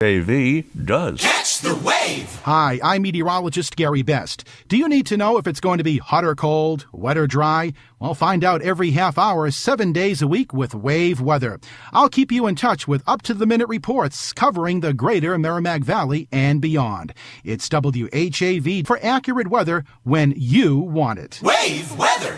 WHAV does. Catch the wave! Hi, I'm meteorologist Gerry Best. Do you need to know if it's going to be hot or cold, wet or dry? Well, find out every half hour, 7 days a week with WHAV Weather. I'll keep you in touch with up-to-the-minute reports covering the greater Merrimack Valley and beyond. It's WHAV for accurate weather when you want it. WHAV Weather!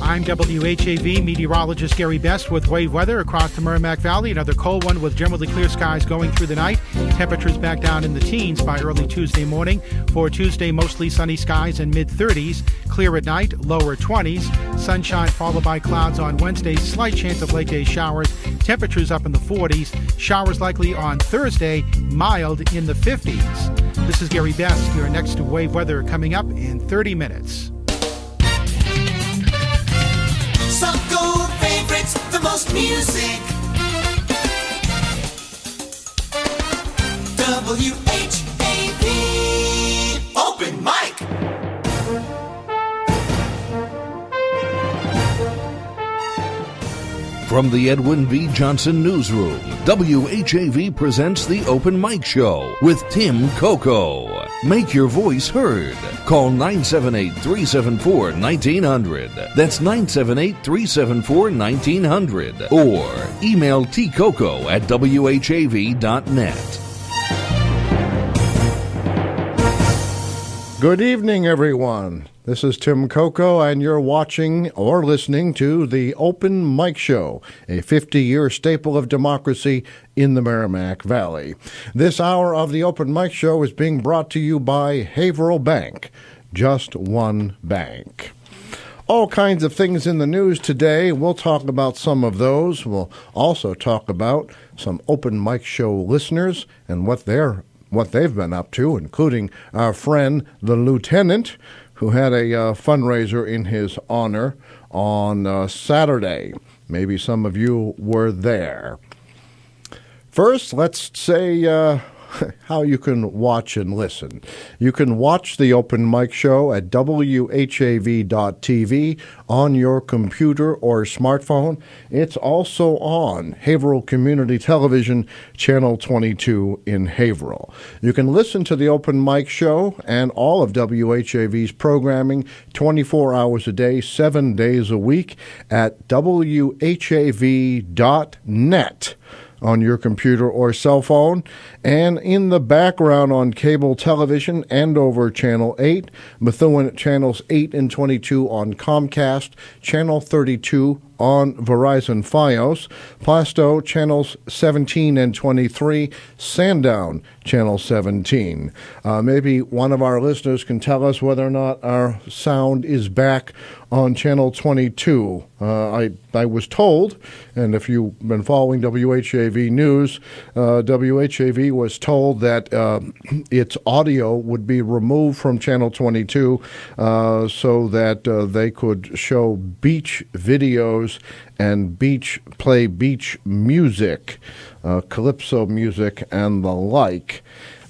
I'm WHAV meteorologist Gerry Best with WHAV weather across the Merrimack Valley. Another cold one with generally clear skies going through the night. Temperatures back down in the teens by early Tuesday morning. For Tuesday, mostly sunny skies and mid-30s. Clear at night, lower 20s. Sunshine followed by clouds on Wednesday. Slight chance of late day showers. Temperatures up in the 40s. Showers likely on Thursday. Mild in the 50s. This is Gerry Best. Your next WHAV weather coming up in 30 minutes. Some gold favorites, the most music. WHAV Open Mic. From the Edwin V. Johnson Newsroom, WHAV presents the Open Mic Show with Tim Coco. Make your voice heard. Call 978-374-1900. That's 978-374-1900. Or email tcoco@whav.net. Good evening, everyone. This is Tim Coco, and you're watching or listening to the Open Mic Show, a 50-year staple of democracy in the Merrimack Valley. This hour of the Open Mic Show is being brought to you by Haverhill Bank, just one bank. All kinds of things in the news today. We'll talk about some of those. We'll also talk about some Open Mic Show listeners and what they've been up to, including our friend, the Lieutenant, who had a fundraiser in his honor on Saturday. Maybe some of you were there. First, let's say how you can watch and listen. You can watch the Open Mic Show at WHAV.tv on your computer or smartphone. It's also on Haverhill Community Television, Channel 22 in Haverhill. You can listen to the Open Mic Show and all of WHAV's programming 24 hours a day, 7 days a week at WHAV.net. on your computer or cell phone, and in the background on cable television and over Channel 8, Methuen Channels 8 and 22 on Comcast, Channel 32 on Verizon Fios, Plasto Channels 17 and 23, Sandown Channel 17. Maybe one of our listeners can tell us whether or not our sound is back on Channel 22. I was told, and if you've been following WHAV News, WHAV was told that its audio would be removed from Channel 22 so that they could show beach videos and play beach music, calypso music, and the like.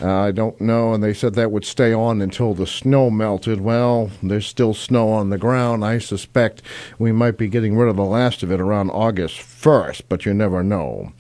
I don't know, and they said that would stay on until the snow melted. Well, there's still snow on the ground. I suspect we might be getting rid of the last of it around August 1st, but you never know.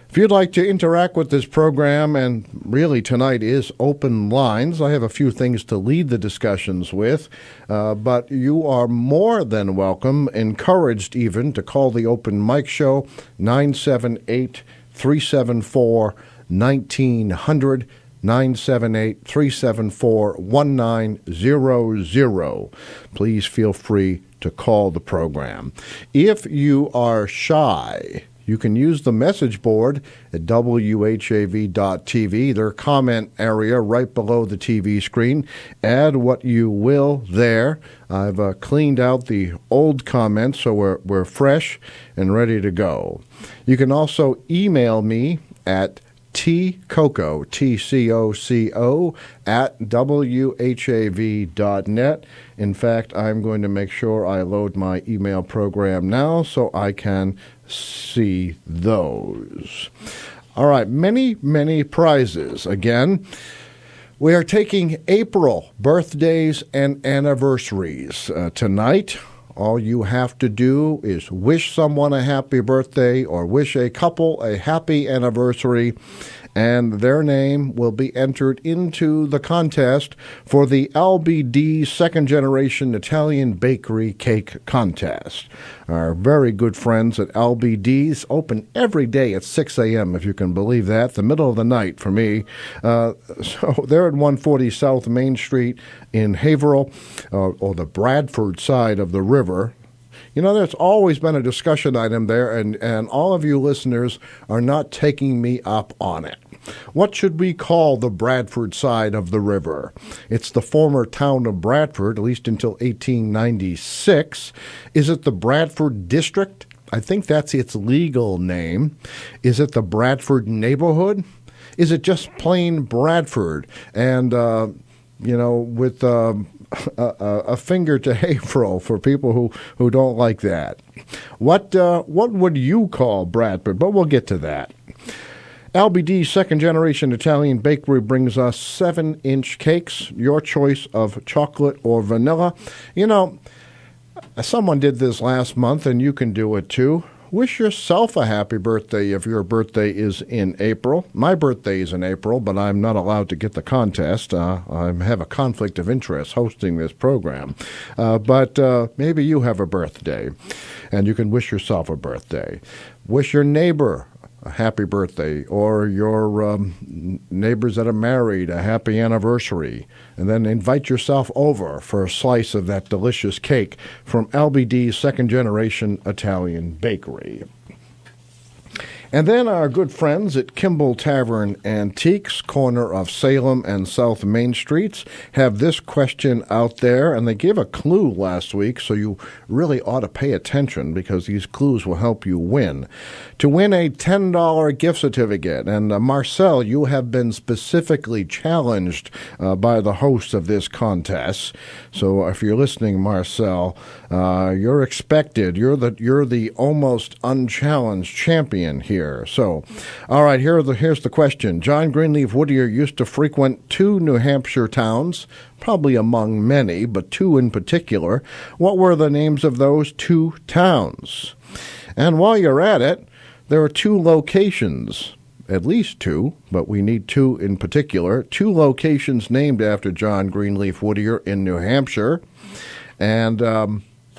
If you'd like to interact with this program, and really tonight is open lines, I have a few things to lead the discussions with, but you are more than welcome, encouraged even, to call the Open Mic Show, 978-374-1900, 978-374-1900. Please feel free to call the program. If you are shy, you can use the message board at WHAV.tv, their comment area right below the TV screen. Add what you will there. I've cleaned out the old comments, so we're fresh and ready to go. You can also email me at tcoco, Tcoco, at WHAV.net. In fact, I'm going to make sure I load my email program now so I can see those. All right, many, many prizes. Again, we are taking April birthdays and anniversaries tonight. All you have to do is wish someone a happy birthday or wish a couple a happy anniversary, and their name will be entered into the contest for the LBD Second Generation Italian Bakery Cake Contest. Our very good friends at LBD's open every day at 6 a.m., if you can believe that, the middle of the night for me. So they're at 140 South Main Street in Haverhill, or the Bradford side of the river. You know, there's always been a discussion item there, and all of you listeners are not taking me up on it. What should we call the Bradford side of the river? It's the former town of Bradford, at least until 1896. Is it the Bradford District? I think that's its legal name. Is it the Bradford Neighborhood? Is it just plain Bradford? And, with a finger to Haverhill for people who don't like that. What would you call Bradford? But we'll get to that. LBD Second Generation Italian Bakery brings us 7-inch cakes, your choice of chocolate or vanilla. You know, someone did this last month, and you can do it too. Wish yourself a happy birthday if your birthday is in April. My birthday is in April, but I'm not allowed to get the contest. I have a conflict of interest hosting this program. But maybe you have a birthday, and you can wish yourself a birthday. Wish your neighbor a happy birthday, or your neighbors that are married a happy anniversary, and then invite yourself over for a slice of that delicious cake from LBD's Second Generation Italian Bakery. And then our good friends at Kimball Tavern Antiques, corner of Salem and South Main Streets, have this question out there, and they gave a clue last week, so you really ought to pay attention because these clues will help you win. To win a $10 gift certificate, and Marcelle, you have been specifically challenged by the host of this contest, so if you're listening, Marcelle, you're expected. You're the almost unchallenged champion here. So, all right, here's the question. John Greenleaf Whittier used to frequent 2 New Hampshire towns, probably among many, but 2 in particular. What were the names of those 2 towns? And while you're at it, there are 2 locations, at least 2, but we need 2 in particular, 2 locations named after John Greenleaf Whittier in New Hampshire. And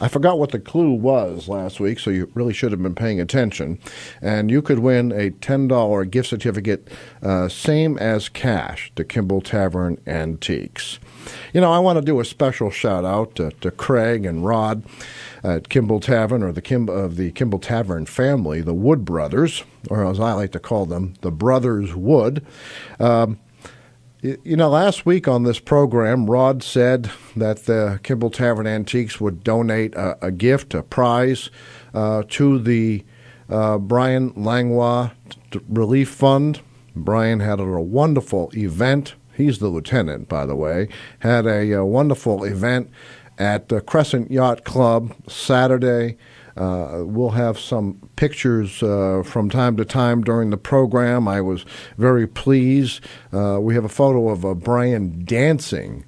I forgot what the clue was last week, so you really should have been paying attention. And you could win a $10 gift certificate, same as cash, to Kimball Tavern Antiques. You know, I want to do a special shout-out to Craig and Rod at Kimball Tavern, or the Kimball Tavern family, the Wood Brothers, or as I like to call them, the Brothers Wood. You know, last week on this program, Rod said that the Kimball Tavern Antiques would donate a gift, a prize, to the Brian Langlois Relief Fund. Brian had a wonderful event. He's the lieutenant, by the way. Had a wonderful event at the Crescent Yacht Club Saturday. We'll have some pictures from time to time during the program. I was very pleased. We have a photo of Brian dancing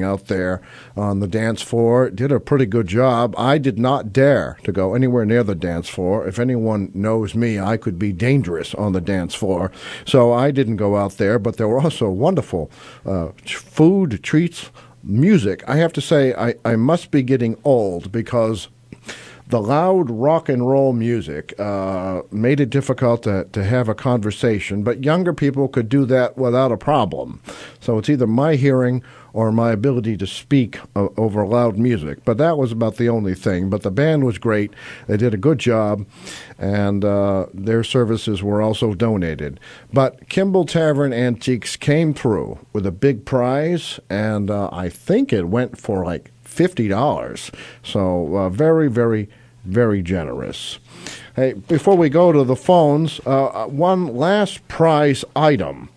out there on the dance floor. Did a pretty good job. I did not dare to go anywhere near the dance floor. If anyone knows me, I could be dangerous on the dance floor. So I didn't go out there, but there were also wonderful food, treats, music. I have to say, I must be getting old because the loud rock and roll music made it difficult to have a conversation, but younger people could do that without a problem. So it's either my hearing or my ability to speak over loud music. But that was about the only thing. But the band was great. They did a good job, and their services were also donated. But Kimball Tavern Antiques came through with a big prize, and I think it went for like $50. So very, very, very generous. Hey, before we go to the phones, one last prize item.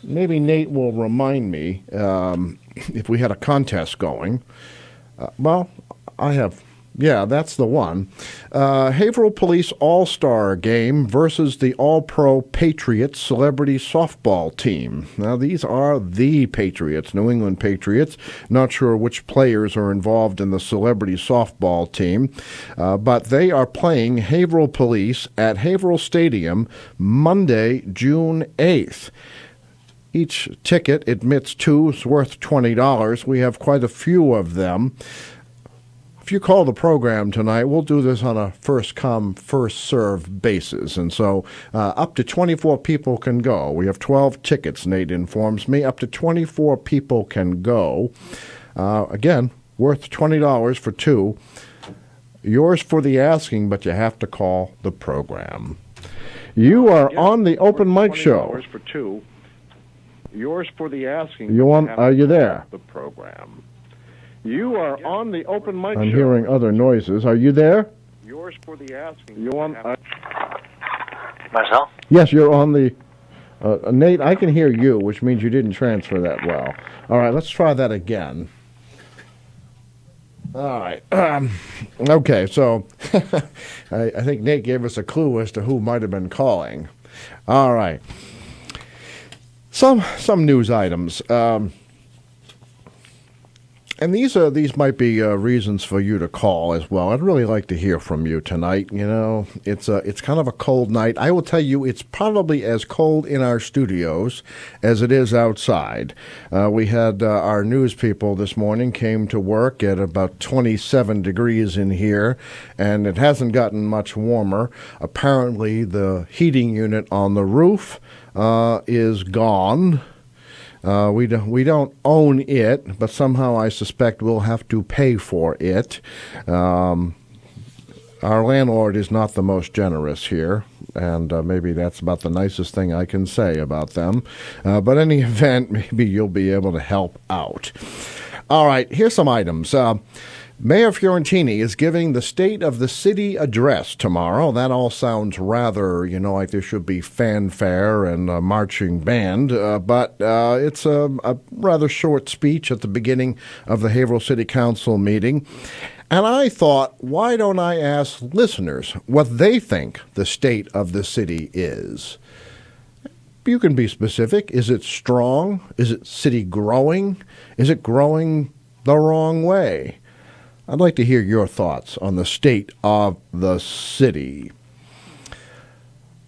Maybe Nate will remind me if we had a contest going. Well, I have Yeah, that's the one. Haverhill Police All-Star Game versus the All-Pro Patriots Celebrity Softball Team. Now, these are the Patriots, New England Patriots. Not sure which players are involved in the Celebrity Softball Team, but they are playing Haverhill Police at Haverhill Stadium Monday, June 8th. Each ticket admits two. It's worth $20. We have quite a few of them. If you call the program tonight, we'll do this on a first-come, first-served basis. And so up to 24 people can go. We have 12 tickets, Nate informs me. Up to 24 people can go. Again, worth $20 for two. Yours for the asking, but you have to call the program. You are on the open mic show. For two. Yours for the asking. Are you there? The program. You are on the open mic show. I'm hearing other noises. Are you there? Yours for the asking. You on? Marcelle? Yes, you're on the. Nate, I can hear you, which means you didn't transfer that well. All right, let's try that again. All right. Okay, so I think Nate gave us a clue as to who might have been calling. All right. Some news items. And these might be reasons for you to call as well. I'd really like to hear from you tonight. You know, it's kind of a cold night. I will tell you, it's probably as cold in our studios as it is outside. We had our news people this morning came to work at about 27 degrees in here, and it hasn't gotten much warmer. Apparently, the heating unit on the roof is gone. We don't own it, but somehow I suspect we'll have to pay for it. Our landlord is not the most generous here, and maybe that's about the nicest thing I can say about them. But in any event, maybe you'll be able to help out. All right, here's some items. Mayor Fiorentini is giving the State of the City address tomorrow. That all sounds rather, like there should be fanfare and a marching band, but it's a rather short speech at the beginning of the Haverhill City Council meeting. And I thought, why don't I ask listeners what they think the state of the city is? You can be specific. Is it strong? Is it city growing? Is it growing the wrong way? I'd like to hear your thoughts on the state of the city.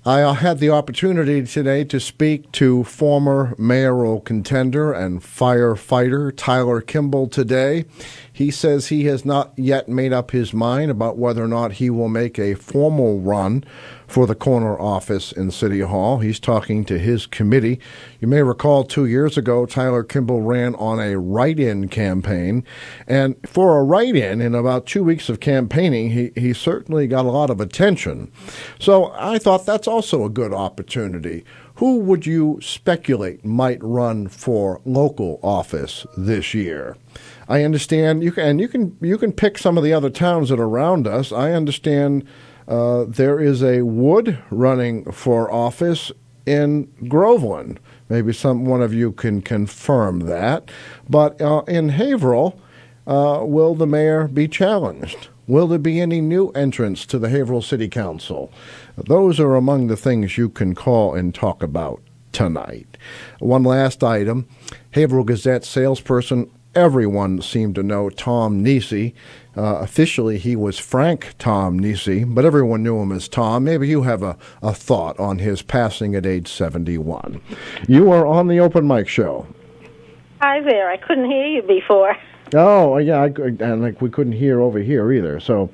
I had the opportunity today to speak to former mayoral contender and firefighter Tyler Kimball today. He says he has not yet made up his mind about whether or not he will make a formal run for the corner office in City Hall. He's talking to his committee. You may recall 2 years ago, Tyler Kimball ran on a write-in campaign. And for a write-in, in about 2 weeks of campaigning, he certainly got a lot of attention. So I thought that's also a good opportunity. Who would you speculate might run for local office this year? I understand you can pick some of the other towns that are around us. I understand there is a Wood running for office in Groveland. Maybe one of you can confirm that. But in Haverhill, will the mayor be challenged? Will there be any new entrants to the Haverhill City Council? Those are among the things you can call and talk about tonight. One last item. Haverhill Gazette salesperson, everyone seemed to know Tom Nisi. Officially, he was Frank Tom Nisi, but everyone knew him as Tom. Maybe you have a thought on his passing at age 71. You are on the open mic show. Hi there. I couldn't hear you before. Oh, yeah, and we couldn't hear over here either. So,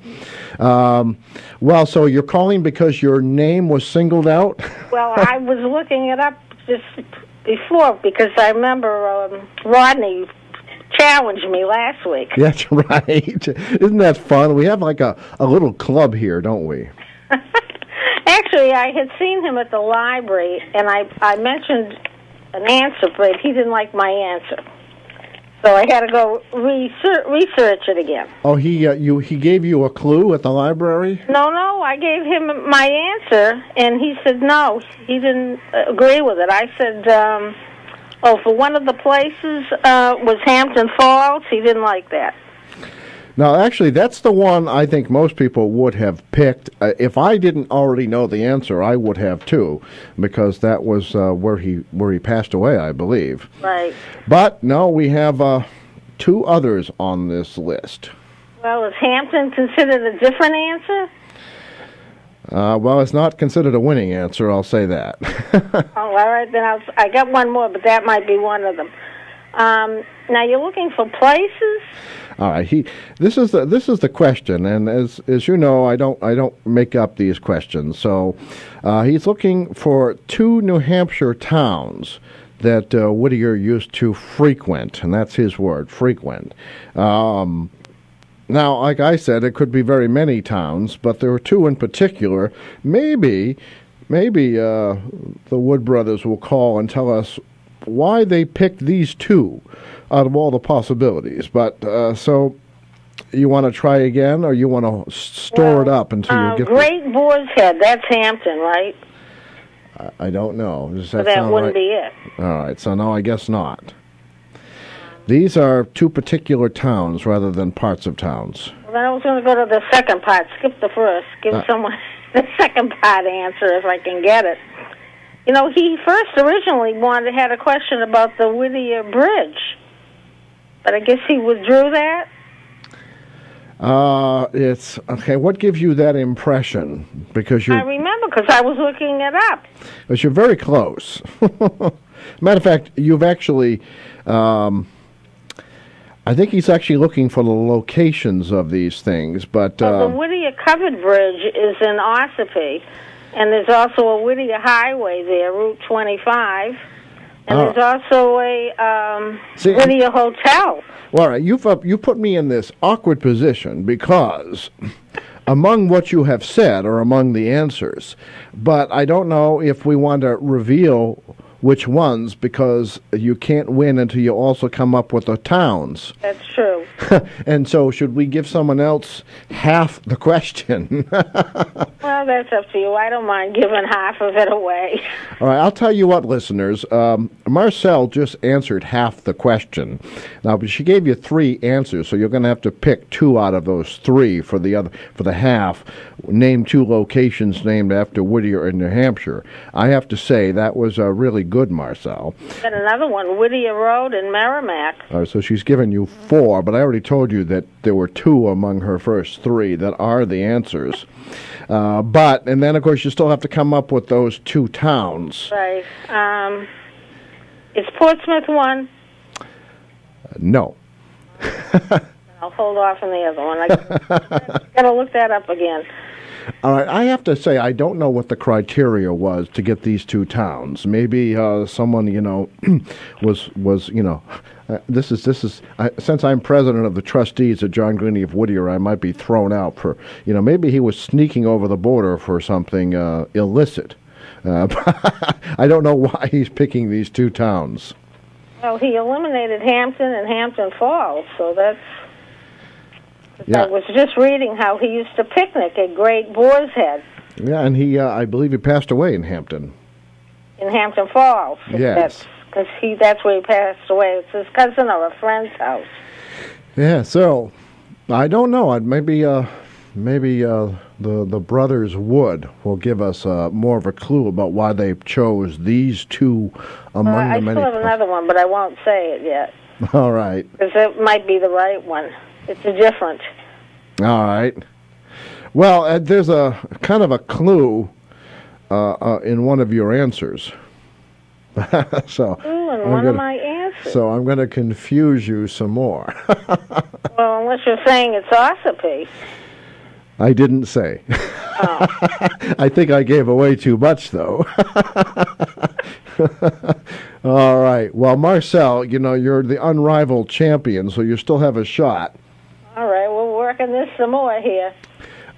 so you're calling because your name was singled out? Well, I was looking it up just before because I remember Rodney challenged me last week. That's right. Isn't that fun? We have like a little club here, don't we? Actually, I had seen him at the library, and I mentioned an answer, but he didn't like my answer. So I had to go research it again. Oh, he gave you a clue at the library? No, I gave him my answer, and he said no. He didn't agree with it. I said, for one of the places was Hampton Falls. He didn't like that. Now, actually, that's the one I think most people would have picked. If I didn't already know the answer, I would have too, because that was where he passed away, I believe. Right. But no, we have two others on this list. Well, is Hampton considered a different answer? Well, it's not considered a winning answer, I'll say that. Oh, all right, then I got one more, but that might be one of them. Now you're looking for places. All right, this is the question, and as you know, I don't make up these questions. So, he's looking for two New Hampshire towns that Whittier used to frequent, and that's his word, frequent. Now, like I said, it could be very many towns, but there were two in particular. Maybe the Wood brothers will call and tell us why they picked these two out of all the possibilities. But so, you want to try again, or you want to store it up until you get Great Boar's Head. That's Hampton, right? I don't know. Does So that that sound wouldn't right? be it. All right. So no, I guess not. These are two particular towns rather than parts of towns. Well, then I was going to go to the second part. Skip the first. Give someone the second part answer if I can get it. You know, he first originally had a question about the Whittier Bridge, but I guess he withdrew that. It's okay. What gives you that impression? Because I remember because I was looking it up. Because you're very close. Matter of fact, you've actually. I think he's actually looking for the locations of these things, but Well, the Whittier Covered Bridge is in Ossipee, and there's also a Whittier Highway there, Route 25, and there's also a Whittier Hotel. Well, all right, you put me in this awkward position because among what you have said are among the answers, but I don't know if we want to reveal which ones, because you can't win until you also come up with the towns. That's true. And so should we give someone else half the question? Well, that's up to you. I don't mind giving half of it away. All right, I'll tell you what, listeners. Marcelle just answered half the question. Now, but she gave you three answers, so you're going to have to pick two out of those three for the half. Name two locations named after Whittier in New Hampshire. I have to say that was really good, Marcelle. Got another one, Whittier Road in Merrimack. All right, so she's given you four, but I already told you that there were two among her first three that are the answers. And then, of course, you still have to come up with those two towns. Right. Is Portsmouth one? No. I'll hold off on the other one. I got to look that up again. All right, I have to say I don't know what the criteria was to get these two towns. Maybe someone was this is since I'm president of the trustees at John Greeny of Whittier, I might be thrown out for maybe he was sneaking over the border for something illicit. I don't know why he's picking these two towns. Well, he eliminated Hampton and Hampton Falls, so that's. Yeah. I was just reading how he used to picnic at Great Boar's Head. Yeah, and I believe he passed away in Hampton. In Hampton Falls. Yes. That's where he passed away. It's his cousin or a friend's house. Yeah, so I don't know. Maybe the brothers Wood will give us more of a clue about why they chose these two among the many. I still have another one, but I won't say it yet. All right. Because it might be the right one. It's different. All right. Well, there's a kind of a clue in one of your answers. So One of my answers. So I'm going to confuse you some more. Well, unless you're saying it's Ossipee. I didn't say. Oh. I think I gave away too much, though. All right. Well, Marcelle, you're the unrivaled champion, so you still have a shot. All right. We're working this some more here.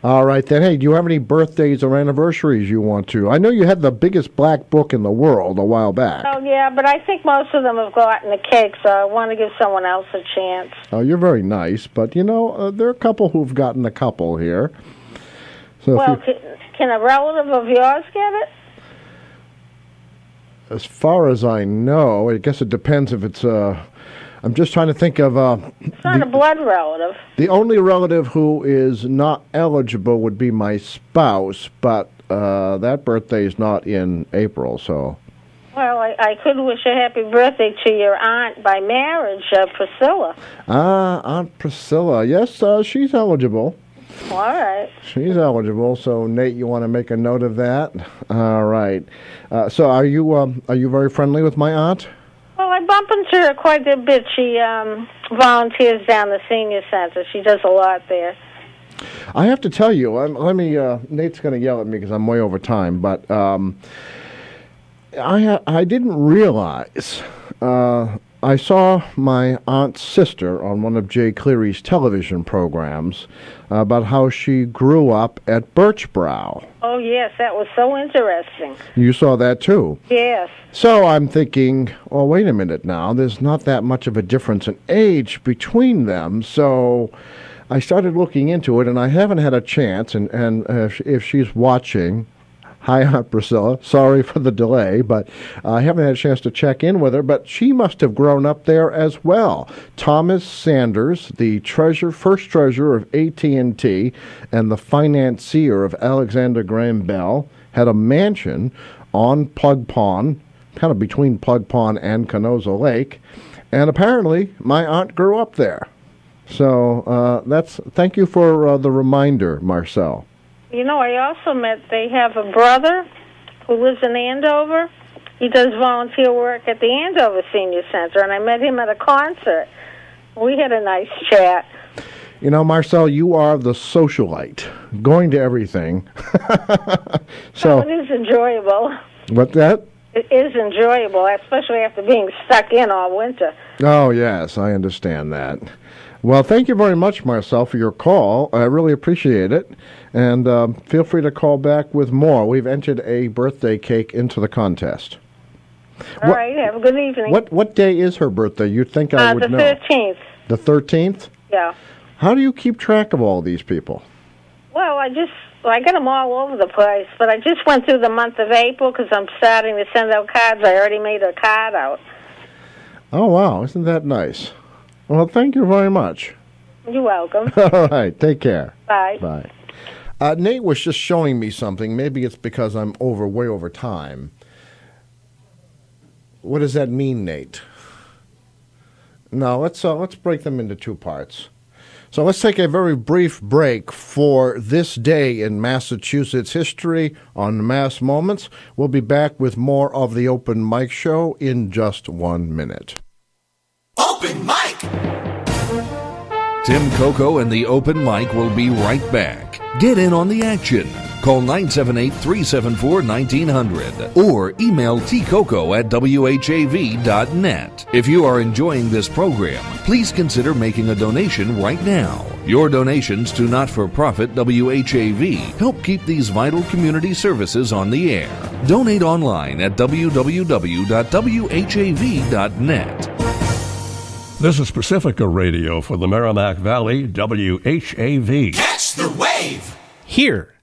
All right, then. Hey, do you have any birthdays or anniversaries you want to? I know you had the biggest black book in the world a while back. Oh, yeah, but I think most of them have gotten the cake, so I want to give someone else a chance. Oh, you're very nice, but, there are a couple who've gotten a couple here. So well, can a relative of yours get it? As far as I know, I guess it depends if it's I'm just trying to think of... It's not a blood relative. The only relative who is not eligible would be my spouse, but that birthday is not in April, so... Well, I could wish a happy birthday to your aunt by marriage, Priscilla. Aunt Priscilla. Yes, she's eligible. All right. She's eligible, so Nate, you want to make a note of that? All right. So are you very friendly with my aunt? Well, I bump into her quite a bit. She volunteers down the senior center. She does a lot there. I have to tell you, Nate's going to yell at me because I'm way over time, but I didn't realize. I saw my aunt's sister on one of Jay Cleary's television programs about how she grew up at Birchbrow. Oh, yes, that was so interesting. You saw that too? Yes. So I'm thinking, oh, wait a minute now. There's not that much of a difference in age between them. So I started looking into it, and I haven't had a chance, and if she's watching... Hi, Aunt Priscilla. Sorry for the delay, but I haven't had a chance to check in with her, but she must have grown up there as well. Thomas Sanders, the first treasurer of AT&T and the financier of Alexander Graham Bell, had a mansion on Plug Pond, kind of between Plug Pond and Canosa Lake, and apparently my aunt grew up there. So thank you for the reminder, Marcelle. You know, I also they have a brother who lives in Andover. He does volunteer work at the Andover Senior Center, and I met him at a concert. We had a nice chat. You know, Marcelle, you are the socialite, going to everything. So it is enjoyable. What's that? It is enjoyable, especially after being stuck in all winter. Oh, yes, I understand that. Well, thank you very much, Marcelle, for your call. I really appreciate it. And feel free to call back with more. We've entered a birthday cake into the contest. All right, have a good evening. What day is her birthday? You'd think I would know. The 13th. The 13th? Yeah. How do you keep track of all these people? Well, I get them all over the place, but I just went through the month of April because I'm starting to send out cards. I already made a card out. Oh, wow. Isn't that nice? Well, thank you very much. You're welcome. All right. Take care. Bye. Bye. Nate was just showing me something. Maybe it's because I'm way over time. What does that mean, Nate? No, let's break them into two parts. So let's take a very brief break for this day in Massachusetts history on Mass Moments. We'll be back with more of the Open Mic Show in just 1 minute. Open mic! Tim Coco and the Open Mic will be right back. Get in on the action. Call 978-374-1900 or email tcoco@whav.net. If you are enjoying this program, please consider making a donation right now. Your donations to not-for-profit WHAV help keep these vital community services on the air. Donate online at www.whav.net. This is Pacifica Radio for the Merrimack Valley, WHAV. Catch the wave! Here.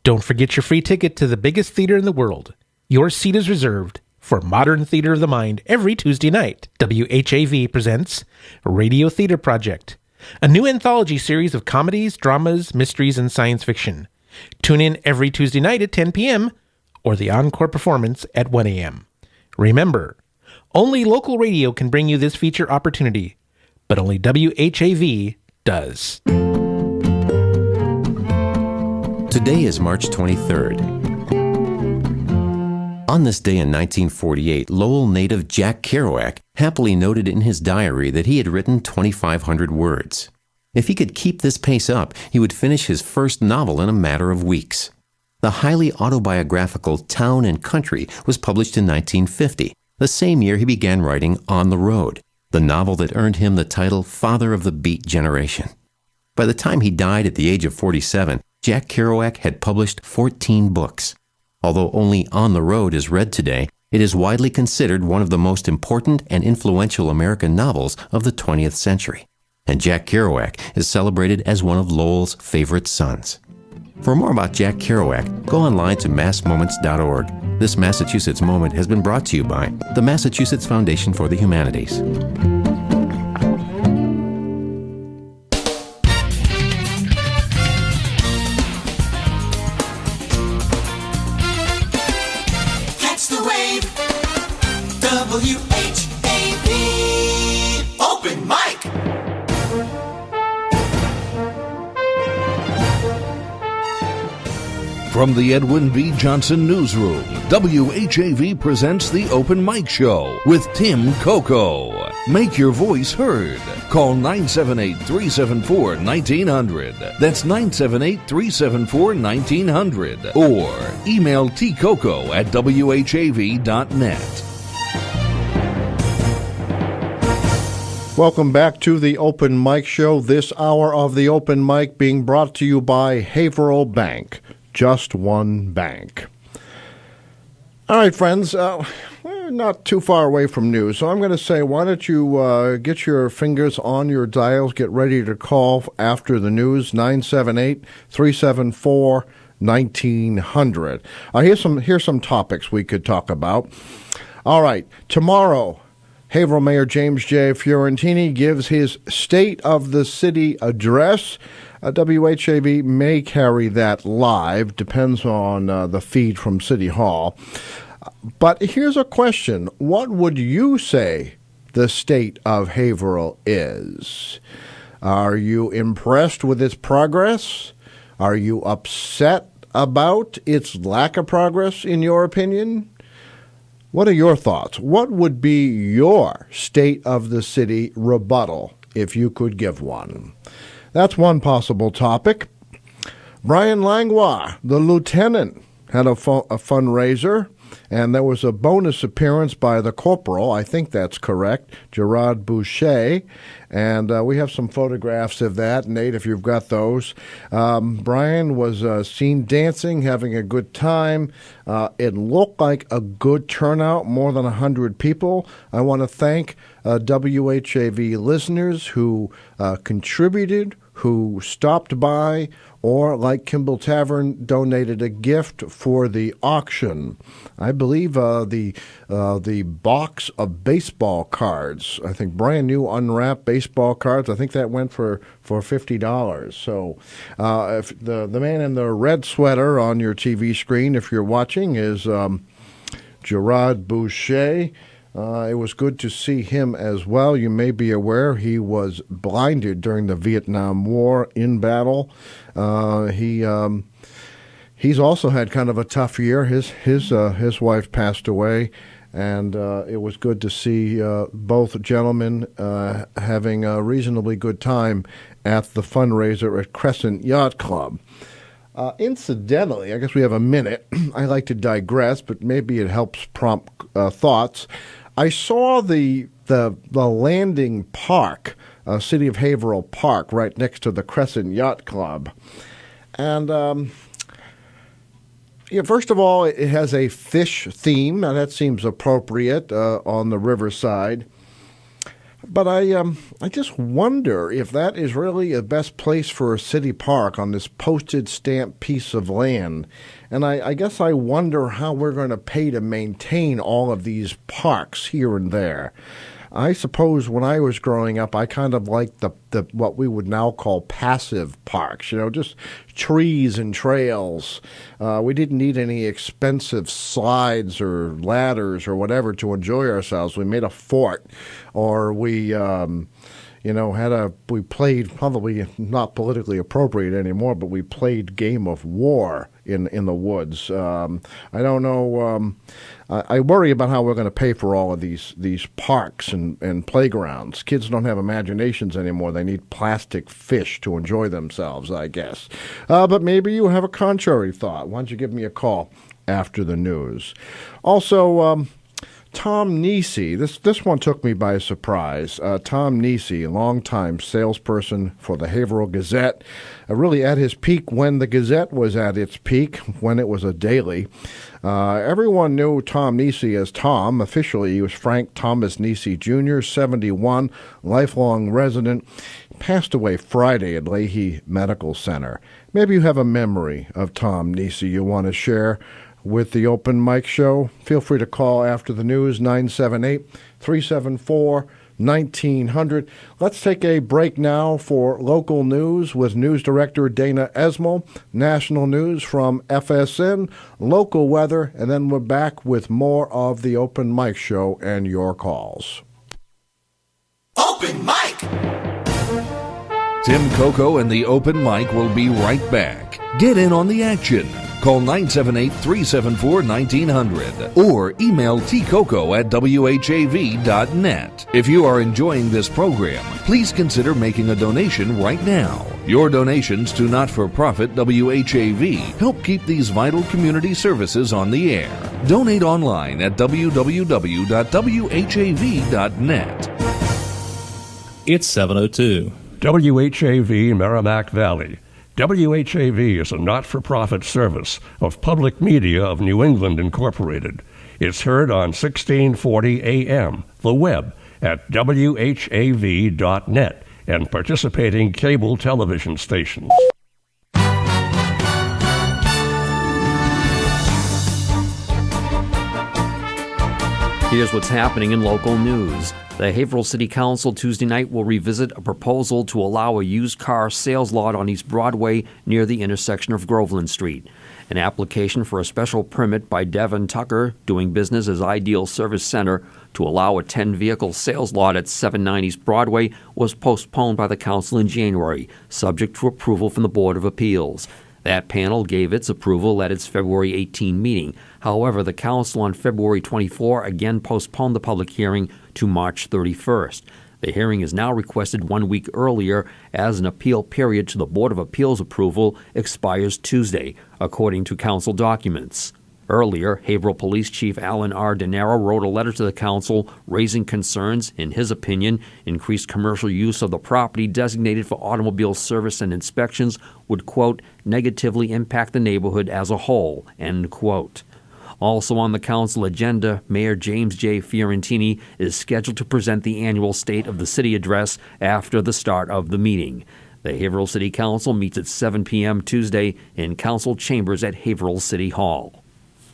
Don't forget your free ticket to the biggest theater in the world. Your seat is reserved for Modern Theater of the Mind every Tuesday night. WHAV presents Radio Theater Project, a new anthology series of comedies, dramas, mysteries, and science fiction. Tune in every Tuesday night at 10 p.m. or the encore performance at 1 a.m. Remember, only local radio can bring you this feature opportunity, but only WHAV does. Today is March 23rd. On this day in 1948, Lowell native Jack Kerouac happily noted in his diary that he had written 2,500 words. If he could keep this pace up, he would finish his first novel in a matter of weeks. The highly autobiographical Town and Country was published in 1950, the same year he began writing On the Road, the novel that earned him the title Father of the Beat Generation. By the time he died at the age of 47, Jack Kerouac had published 14 books. Although only On the Road is read today, it is widely considered one of the most important and influential American novels of the 20th century. And Jack Kerouac is celebrated as one of Lowell's favorite sons. For more about Jack Kerouac, go online to massmoments.org. This Massachusetts Moment has been brought to you by the Massachusetts Foundation for the Humanities. WHAV Open Mic. From the Edwin B. Johnson Newsroom, WHAV presents the Open Mic Show with Tim Coco. Make your voice heard. Call 978-374-1900. That's 978-374-1900. Or email tcoco at whav.net. Welcome back to the Open Mic Show. This hour of the Open Mic being brought to you by Haverhill Bank. Just one bank. All right, friends, we're not too far away from news, so I'm going to say, why don't you get your fingers on your dials, get ready to call after the news, 978-374-1900. Here's some topics we could talk about. All right, tomorrow, Haverhill Mayor James J. Fiorentini gives his State of the City address. WHAV may carry that live, depends on the feed from City Hall. But here's a question. What would you say the state of Haverhill is? Are you impressed with its progress? Are you upset about its lack of progress, in your opinion? What are your thoughts? What would be your State of the City rebuttal if you could give one? That's one possible topic. Brian Langlois, the lieutenant, had a fundraiser, and there was a bonus appearance by the corporal, I think that's correct, Gerard Boucher, and we have some photographs of that, Nate, if you've got those. Brian was seen dancing, having a good time. It looked like a good turnout, more than 100 people. I want to thank WHAV listeners who contributed, who stopped by, or, like Kimball Tavern, donated a gift for the auction. I believe the box of baseball cards, I think brand new unwrapped baseball cards, I think that went for $50. So if the man in the red sweater on your TV screen, if you're watching, is Gerard Boucher. It was good to see him as well. You may be aware he was blinded during the Vietnam War in battle. He's also had kind of a tough year. His wife passed away, and it was good to see both gentlemen having a reasonably good time at the fundraiser at Crescent Yacht Club. Incidentally, I guess we have a minute. I like to digress, but maybe it helps prompt thoughts. I saw the landing park, City of Haverhill Park, right next to the Crescent Yacht Club. And first of all, it has a fish theme. Now, that seems appropriate on the riverside. But I just wonder if that is really the best place for a city park on this postage stamp piece of land. And I guess I wonder how we're going to pay to maintain all of these parks here and there. I suppose when I was growing up, I kind of liked the what we would now call passive parks, just trees and trails. We didn't need any expensive slides or ladders or whatever to enjoy ourselves. We made a fort, or we we played, probably not politically appropriate anymore, but we played Game of War in the woods. I don't know. I worry about how we're going to pay for all of these parks and playgrounds. Kids don't have imaginations anymore. They need plastic fish to enjoy themselves, I guess. But maybe you have a contrary thought. Why don't you give me a call after the news? Also, Tom Nisi, this one took me by surprise. Tom Nisi, longtime salesperson for the Haverhill Gazette, really at his peak when the Gazette was at its peak, when it was a daily. Everyone knew Tom Nisi as Tom. Officially, he was Frank Thomas Nisi Jr., 71, lifelong resident. Passed away Friday at Leahy Medical Center. Maybe you have a memory of Tom Nisi you want to share with the Open Mic Show. Feel free to call after the news, 978-374-1900. 1900. Let's take a break now for local news with News Director Dana Esmo, national news from FSN, local weather, and then we're back with more of the Open Mic Show and your calls. Open mic! Tim Coco and the Open Mic will be right back. Get in on the action. Call 978-374-1900 or email tcoco@whav.net. If you are enjoying this program, please consider making a donation right now. Your donations to not-for-profit WHAV help keep these vital community services on the air. Donate online at www.whav.net. It's 7:02. WHAV Merrimack Valley. WHAV is a not-for-profit service of Public Media of New England, Incorporated. It's heard on 1640 AM, the web, at whav.net, and participating cable television stations. Here's what's happening in local news. The Haverhill City Council Tuesday night will revisit a proposal to allow a used car sales lot on East Broadway near the intersection of Groveland Street. An application for a special permit by Devin Tucker, doing business as Ideal Service Center, to allow a 10-vehicle sales lot at 790 East Broadway was postponed by the council in January, subject to approval from the Board of Appeals. That panel gave its approval at its February 18 meeting. However, the council on February 24 again postponed the public hearing to March 31st. The hearing is now requested 1 week earlier as an appeal period to the Board of Appeals approval expires Tuesday, according to council documents. Earlier, Haverhill Police Chief Alan R. DeNaro wrote a letter to the council raising concerns, in his opinion, increased commercial use of the property designated for automobile service and inspections would, quote, negatively impact the neighborhood as a whole, end quote. Also on the council agenda, Mayor James J. Fiorentini is scheduled to present the annual State of the City address after the start of the meeting. The Haverhill City Council meets at 7 p.m. Tuesday in council chambers at Haverhill City Hall.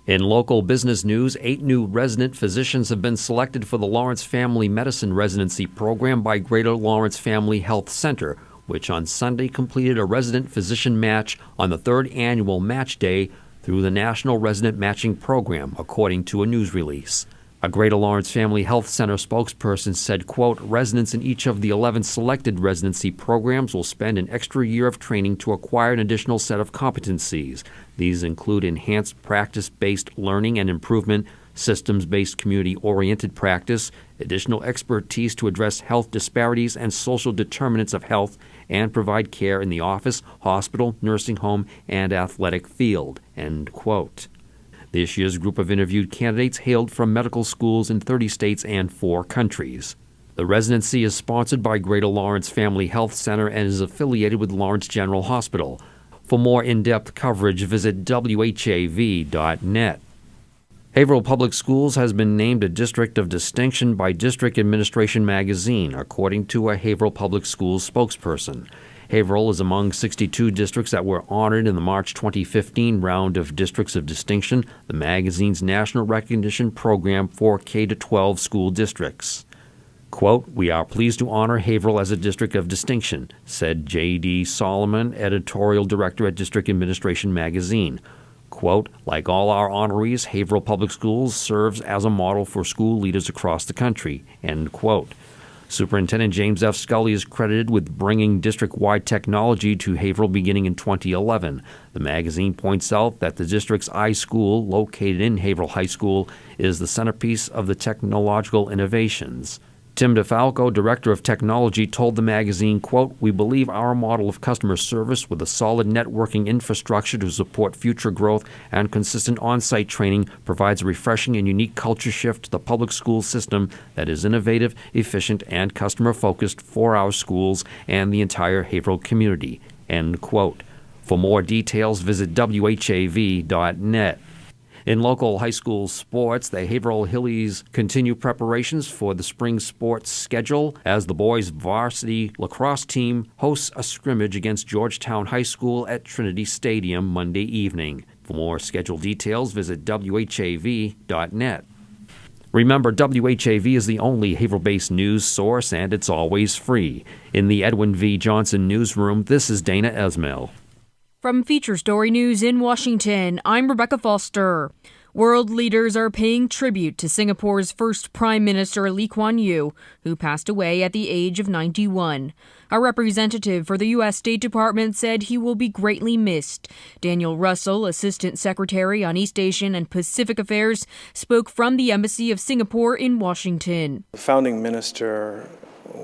In local business news, 8 new resident physicians have been selected for the Lawrence Family Medicine Residency Program by Greater Lawrence Family Health Center, which on Sunday completed a resident physician match on the 3rd annual match day through the National Resident Matching Program, according to a news release. A Greater Lawrence Family Health Center spokesperson said, quote, residents in each of the 11 selected residency programs will spend an extra year of training to acquire an additional set of competencies. These include enhanced practice-based learning and improvement, systems-based community-oriented practice, additional expertise to address health disparities and social determinants of health, and provide care in the office, hospital, nursing home, and athletic field, end quote. This year's group of interviewed candidates hailed from medical schools in 30 states and 4 countries. The residency is sponsored by Greater Lawrence Family Health Center and is affiliated with Lawrence General Hospital. For more in-depth coverage, visit whav.net. Haverhill Public Schools has been named a District of Distinction by District Administration magazine, according to a Haverhill Public Schools spokesperson. Haverhill is among 62 districts that were honored in the March 2015 round of Districts of Distinction, the magazine's national recognition program for K-12 school districts. Quote, we are pleased to honor Haverhill as a District of Distinction, said J.D. Solomon, editorial director at District Administration magazine. Quote, like all our honorees, Haverhill Public Schools serves as a model for school leaders across the country, end quote. Superintendent James F. Scully is credited with bringing district-wide technology to Haverhill beginning in 2011. The magazine points out that the district's iSchool, located in Haverhill High School, is the centerpiece of the technological innovations. Tim DeFalco, Director of Technology, told the magazine, quote, we believe our model of customer service with a solid networking infrastructure to support future growth and consistent on-site training provides a refreshing and unique culture shift to the public school system that is innovative, efficient, and customer-focused for our schools and the entire Haverhill community, end quote. For more details, visit whav.net. In local high school sports, the Haverhill Hillies continue preparations for the spring sports schedule as the boys' varsity lacrosse team hosts a scrimmage against Georgetown High School at Trinity Stadium Monday evening. For more schedule details, visit whav.net. Remember, WHAV is the only Haverhill-based news source, and it's always free. In the Edwin V. Johnson newsroom, this is Dana Esmail. From Feature Story News in Washington, I'm Rebecca Foster. World leaders are paying tribute to Singapore's first Prime Minister Lee Kuan Yew, who passed away at the age of 91. A representative for the U.S. State Department said he will be greatly missed. Daniel Russell, Assistant Secretary on East Asian and Pacific Affairs, spoke from the Embassy of Singapore in Washington. The founding minister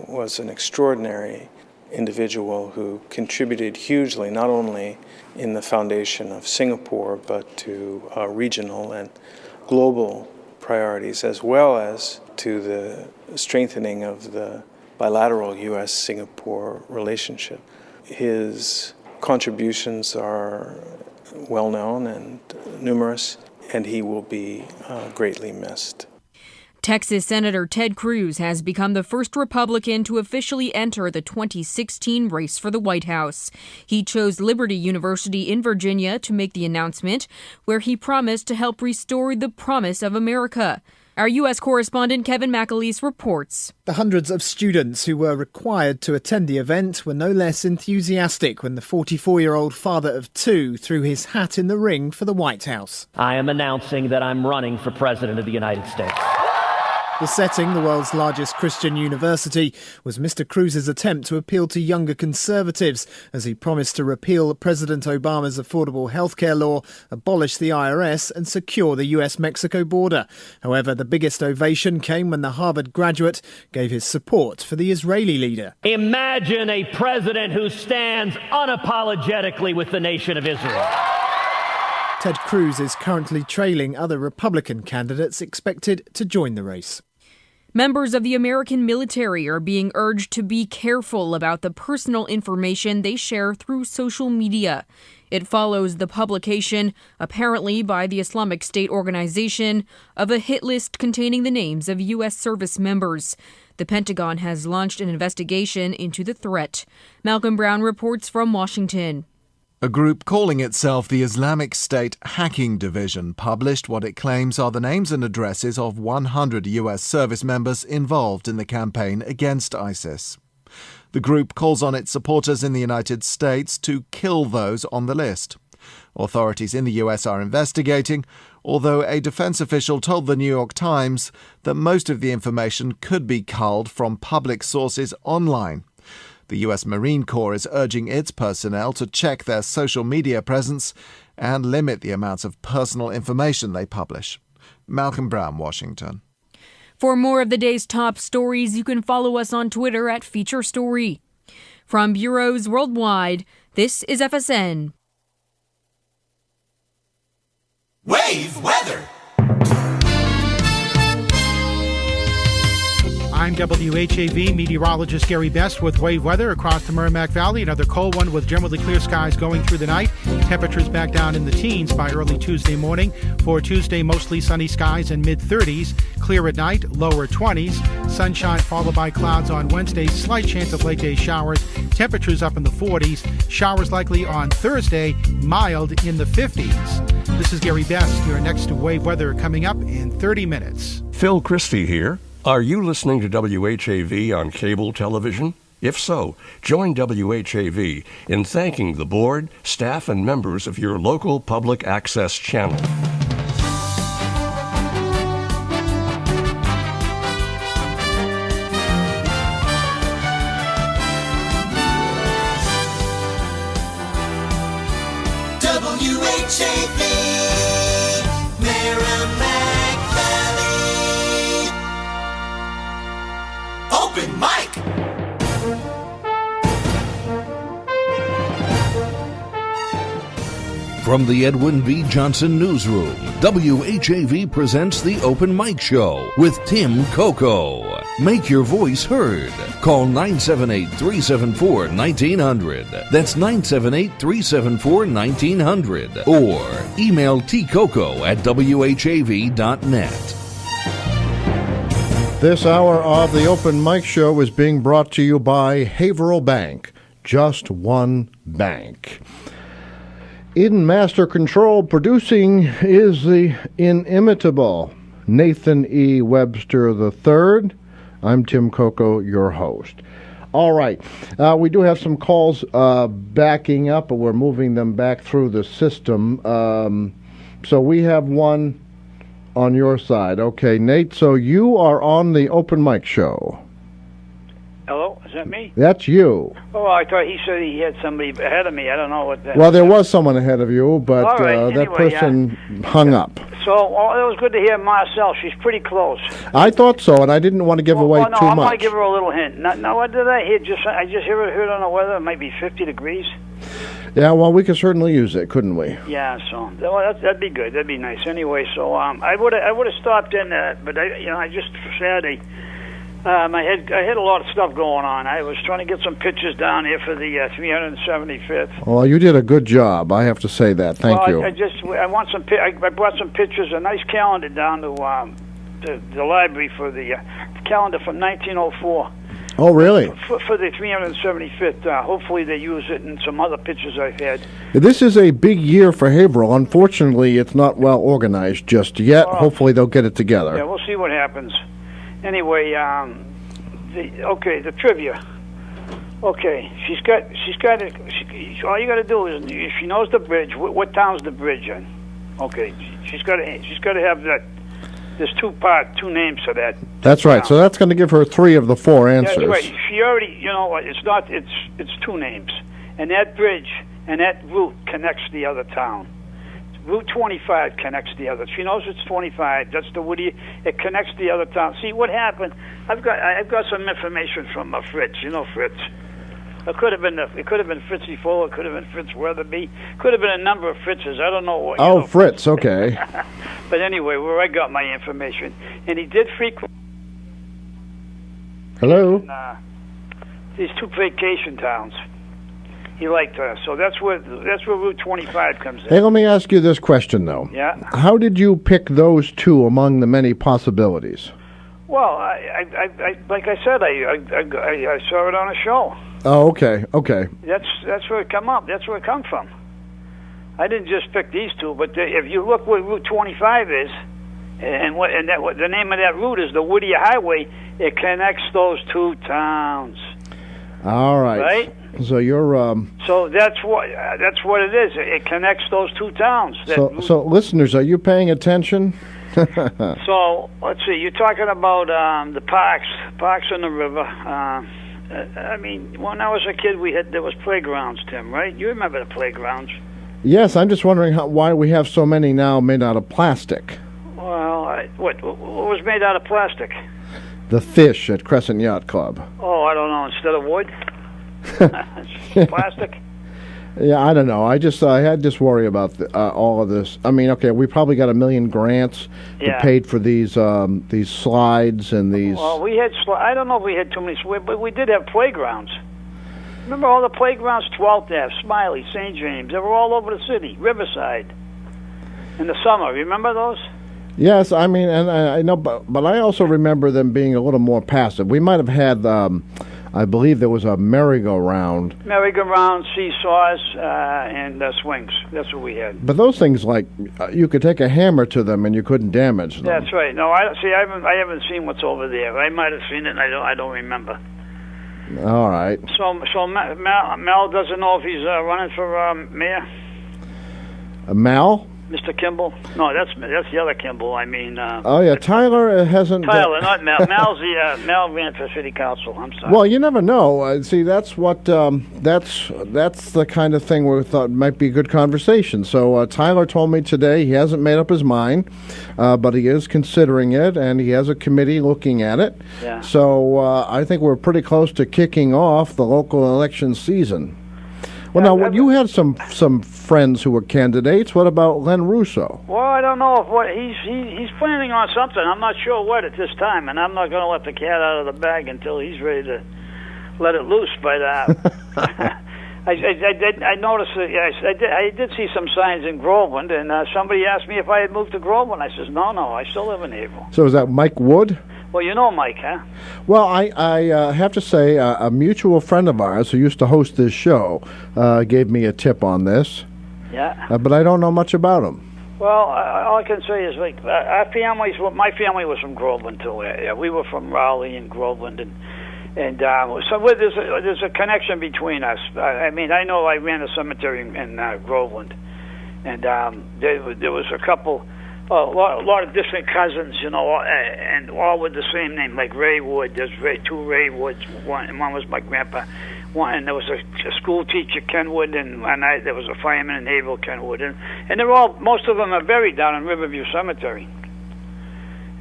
was an extraordinary individual who contributed hugely, not only in the foundation of Singapore, but to regional and global priorities, as well as to the strengthening of the bilateral U.S.-Singapore relationship. His contributions are well known and numerous, and he will be greatly missed. Texas Senator Ted Cruz has become the first Republican to officially enter the 2016 race for the White House. He chose Liberty University in Virginia to make the announcement, where he promised to help restore the promise of America. Our U.S. correspondent Kevin McAleese reports. The hundreds of students who were required to attend the event were no less enthusiastic when the 44-year-old father of two threw his hat in the ring for the White House. I am announcing that I'm running for President of the United States. The setting, the world's largest Christian university, was Mr. Cruz's attempt to appeal to younger conservatives as he promised to repeal President Obama's affordable healthcare law, abolish the IRS and secure the US-Mexico border. However, the biggest ovation came when the Harvard graduate gave his support for the Israeli leader. Imagine a president who stands unapologetically with the nation of Israel. Ted Cruz is currently trailing other Republican candidates expected to join the race. Members of the American military are being urged to be careful about the personal information they share through social media. It follows the publication, apparently by the Islamic State organization, of a hit list containing the names of U.S. service members. The Pentagon has launched an investigation into the threat. Malcolm Brown reports from Washington. A group calling itself the Islamic State Hacking Division published what it claims are the names and addresses of 100 U.S. service members involved in the campaign against ISIS. The group calls on its supporters in the United States to kill those on the list. Authorities in the U.S. are investigating, although a defense official told the New York Times that most of the information could be culled from public sources online. The U.S. Marine Corps is urging its personnel to check their social media presence and limit the amounts of personal information they publish. Malcolm Brown, Washington. For more of the day's top stories, you can follow us on Twitter at Feature Story. From bureaus worldwide, this is FSN. WAVE weather. I'm WHAV meteorologist Gerry Best with WAVE weather across the Merrimack Valley. Another cold one with generally clear skies going through the night. Temperatures back down in the teens by early Tuesday morning. For Tuesday, mostly sunny skies and mid-30s. Clear at night, lower 20s. Sunshine followed by clouds on Wednesday. Slight chance of late day showers. Temperatures up in the 40s. Showers likely on Thursday. Mild in the 50s. This is Gerry Best. Your next WAVE weather coming up in 30 minutes. Phil Christie here. Are you listening to WHAV on cable television? If so, join WHAV in thanking the board, staff, and members of your local public access channel. WHAV, Merrimack Valley. Open mic. From the Edwin V. Johnson Newsroom, WHAV presents the Open Mic Show with Tim Coco. Make your voice heard. Call 978-374-1900. That's 978-374-1900. Or email tcoco@whav.net. This hour of the Open Mic Show is being brought to you by Haverhill Bank. Just one bank. In master control, producing is the inimitable Nathan E. Webster III. I'm Tim Coco, your host. All right. We do have some calls backing up, but we're moving them back through the system. So we have one on your side. Okay, Nate, so you are on the open mic show. Hello, is that me? That's you. Oh, I thought he said he had somebody ahead of me. I don't know what that Well, there was someone ahead of you, but All right, that anyway, person hung up. So it was good to hear Marcelle. She's pretty close. I thought so, and I didn't want to give away no, too I'm going to much. give her a little hint. Now, what did I hear? I just heard on the weather it might be 50 degrees. Yeah, well, we could certainly use it, couldn't we? Yeah, so that'd be good. That'd be nice. Anyway, so I would have stopped in, but I just Saturday. I had a lot of stuff going on. I was trying to get some pictures down here for the 375th. Well, you did a good job. I have to say that. Thank you. I want some. I brought some pictures, a nice calendar down to the library for the calendar from 1904. Oh, really? For the 375th. Hopefully they use it in some other pictures I've had. This is a big year for Haverhill. Unfortunately, it's not well organized just yet. Hopefully they'll get it together. Yeah, we'll see what happens. Anyway, the trivia. Okay, she's got it. All you got to do is, if she knows the bridge, what town's the bridge in? Okay, she's got to have that. There's two names for that. That's right. So that's going to give her 3 of the 4 answers. That's right. She already, it's 2 names, and that bridge and that route connects the other town. Route 25 connects the other. She knows it's 25. That's the Woody. It connects the other town. See what happened? I've got some information from Fritz. You know Fritz. It could have been Fritzy Fuller. It could have been Fritz Weatherby. Could have been a number of Fritzes. I don't know what. Oh, Fritz. Okay. But anyway, where I got my information, and he did frequent. Hello. These 2 vacation towns. He liked her, so that's where Route 25 comes in. Hey, let me ask you this question though. Yeah. How did you pick those 2 among the many possibilities? Well, I like I said, I saw it on a show. Oh, okay. Okay. That's where it come up. That's where it come from. I didn't just pick these 2, but if you look where Route 25 is, the name of that route is the Whittier Highway. It connects those 2 towns. All right. Right. So you're. So that's what it is. It connects those 2 towns. So listeners, are you paying attention? So let's see. You're talking about the parks on the river. I mean, when I was a kid, there was playgrounds, Tim. Right? You remember the playgrounds? Yes, I'm just wondering why we have so many now made out of plastic. Well, what was made out of plastic? The fish at Crescent Yacht Club. Oh, I don't know. Instead of wood? Plastic? Yeah, I don't know. I had this worry about all of this. I mean, okay, we probably got 1 million grants that paid for these slides and these. Well, we had. I don't know if we had too many, but we did have playgrounds. Remember all the playgrounds? 12th Ave, Smiley, St. James. They were all over the city. Riverside. In the summer, remember those? Yes, I mean, and I know, but I also remember them being a little more passive. We might have had. I believe there was a merry-go-round. Merry-go-round, seesaws, and swings. That's what we had. But those things, like, you could take a hammer to them and you couldn't damage them. That's right. No, I haven't seen what's over there. I might have seen it, and I don't remember. All right. So Mel doesn't know if he's running for mayor. Mal? Mr. Kimball? No, that's the other Kimball. I mean. Oh yeah, Tyler hasn't. Tyler, not Mel. Mel ran for city council. I'm sorry. Well, you never know. See, that's what that's the kind of thing we thought might be a good conversation. So Tyler told me today he hasn't made up his mind, but he is considering it, and he has a committee looking at it. Yeah. So I think we're pretty close to kicking off the local election season. Well, now, you had some friends who were candidates. What about Len Russo? Well, I don't know if he's planning on something. I'm not sure what at this time, and I'm not going to let the cat out of the bag until he's ready to let it loose. But I noticed that I did see some signs in Groveland, and somebody asked me if I had moved to Groveland. I says, no, I still live in Haverhill. So is that Mike Wood? Well, you know Mike, huh? Well, I have to say a mutual friend of ours who used to host this show gave me a tip on this. Yeah. But I don't know much about him. Well, all I can say is like our families. My family was from Groveland too. Yeah, we were from Raleigh and Groveland, and so there's a connection between us. I mean, I know I ran a cemetery in Groveland, and there was a couple, a lot of different cousins, you know, and all with the same name, like Ray Wood. There's two Ray Woods. One was my grandpa. One, and there was a school teacher, Ken Wood, and there was a fireman in Haverhill, Ken Wood, and they're all, most of them are buried down in Riverview Cemetery.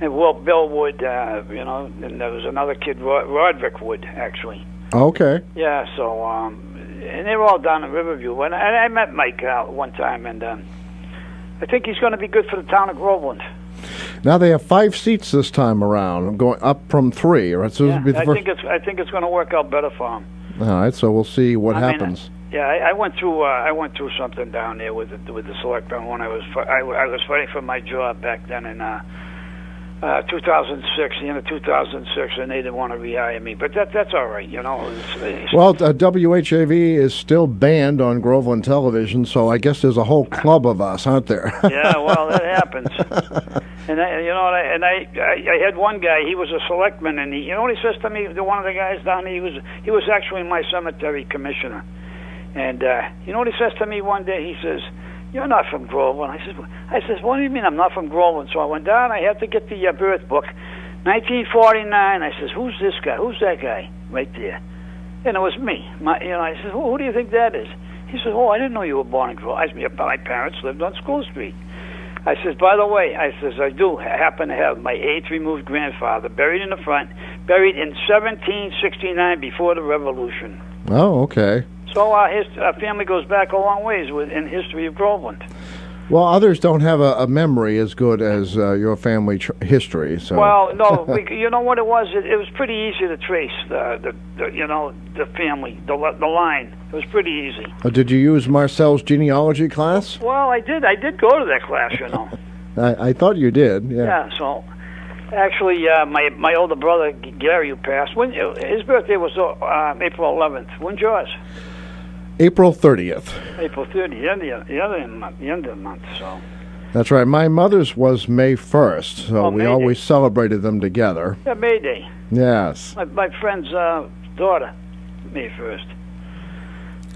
And Bill Wood, you know, and there was another kid, Roderick Wood, actually. Okay. Yeah, so, and they were all down in Riverview. And I met Mike one time, and I think he's going to be good for the town of Groveland. Now they have 5 seats this time around, going up from 3. Right? So Yeah, I think it's going to work out better for him. All right, so we'll see what happens. I went through something down there with the selectmen when I was fighting for my job back then in 2006, the end of 2006, and they didn't want to rehire me. But that's all right, you know. Well, WHAV is still banned on Groveland television, so I guess there's a whole club of us, aren't there? Yeah, well, that happens. And I had one guy. He was a selectman, and you know what he says to me? One of the guys down there, he was actually my cemetery commissioner. And you know what he says to me one day? He says, "You're not from Groveland." I says, "What do you mean I'm not from Groveland?" So I went down. I had to get the birth book, 1949. I says, "Who's this guy? Who's that guy right there?" And it was me. I said, "Who do you think that is?" He says, "Oh, I didn't know you were born in Groveland." My parents lived on School Street. I says, "By the way," I says, "I do happen to have my 8th removed grandfather buried in the front, buried in 1769 before the Revolution." Oh, okay. So our family goes back a long ways in history of Groveland. Well, others don't have a memory as good as your family history. So. Well, no, you know what it was? It was pretty easy to trace the family, the line. It was pretty easy. Did you use Marcelle's genealogy class? Well, I did. I did go to that class, you know. I thought you did. Yeah. Yeah. So, actually, my older brother Gerry, who passed, his birthday was April 11th. When's yours? April 30th. April 30th, the end of the month. So. That's right. My mother's was May 1st, so we always celebrated them together. Yeah, May Day. Yes. My friend's daughter, May 1st.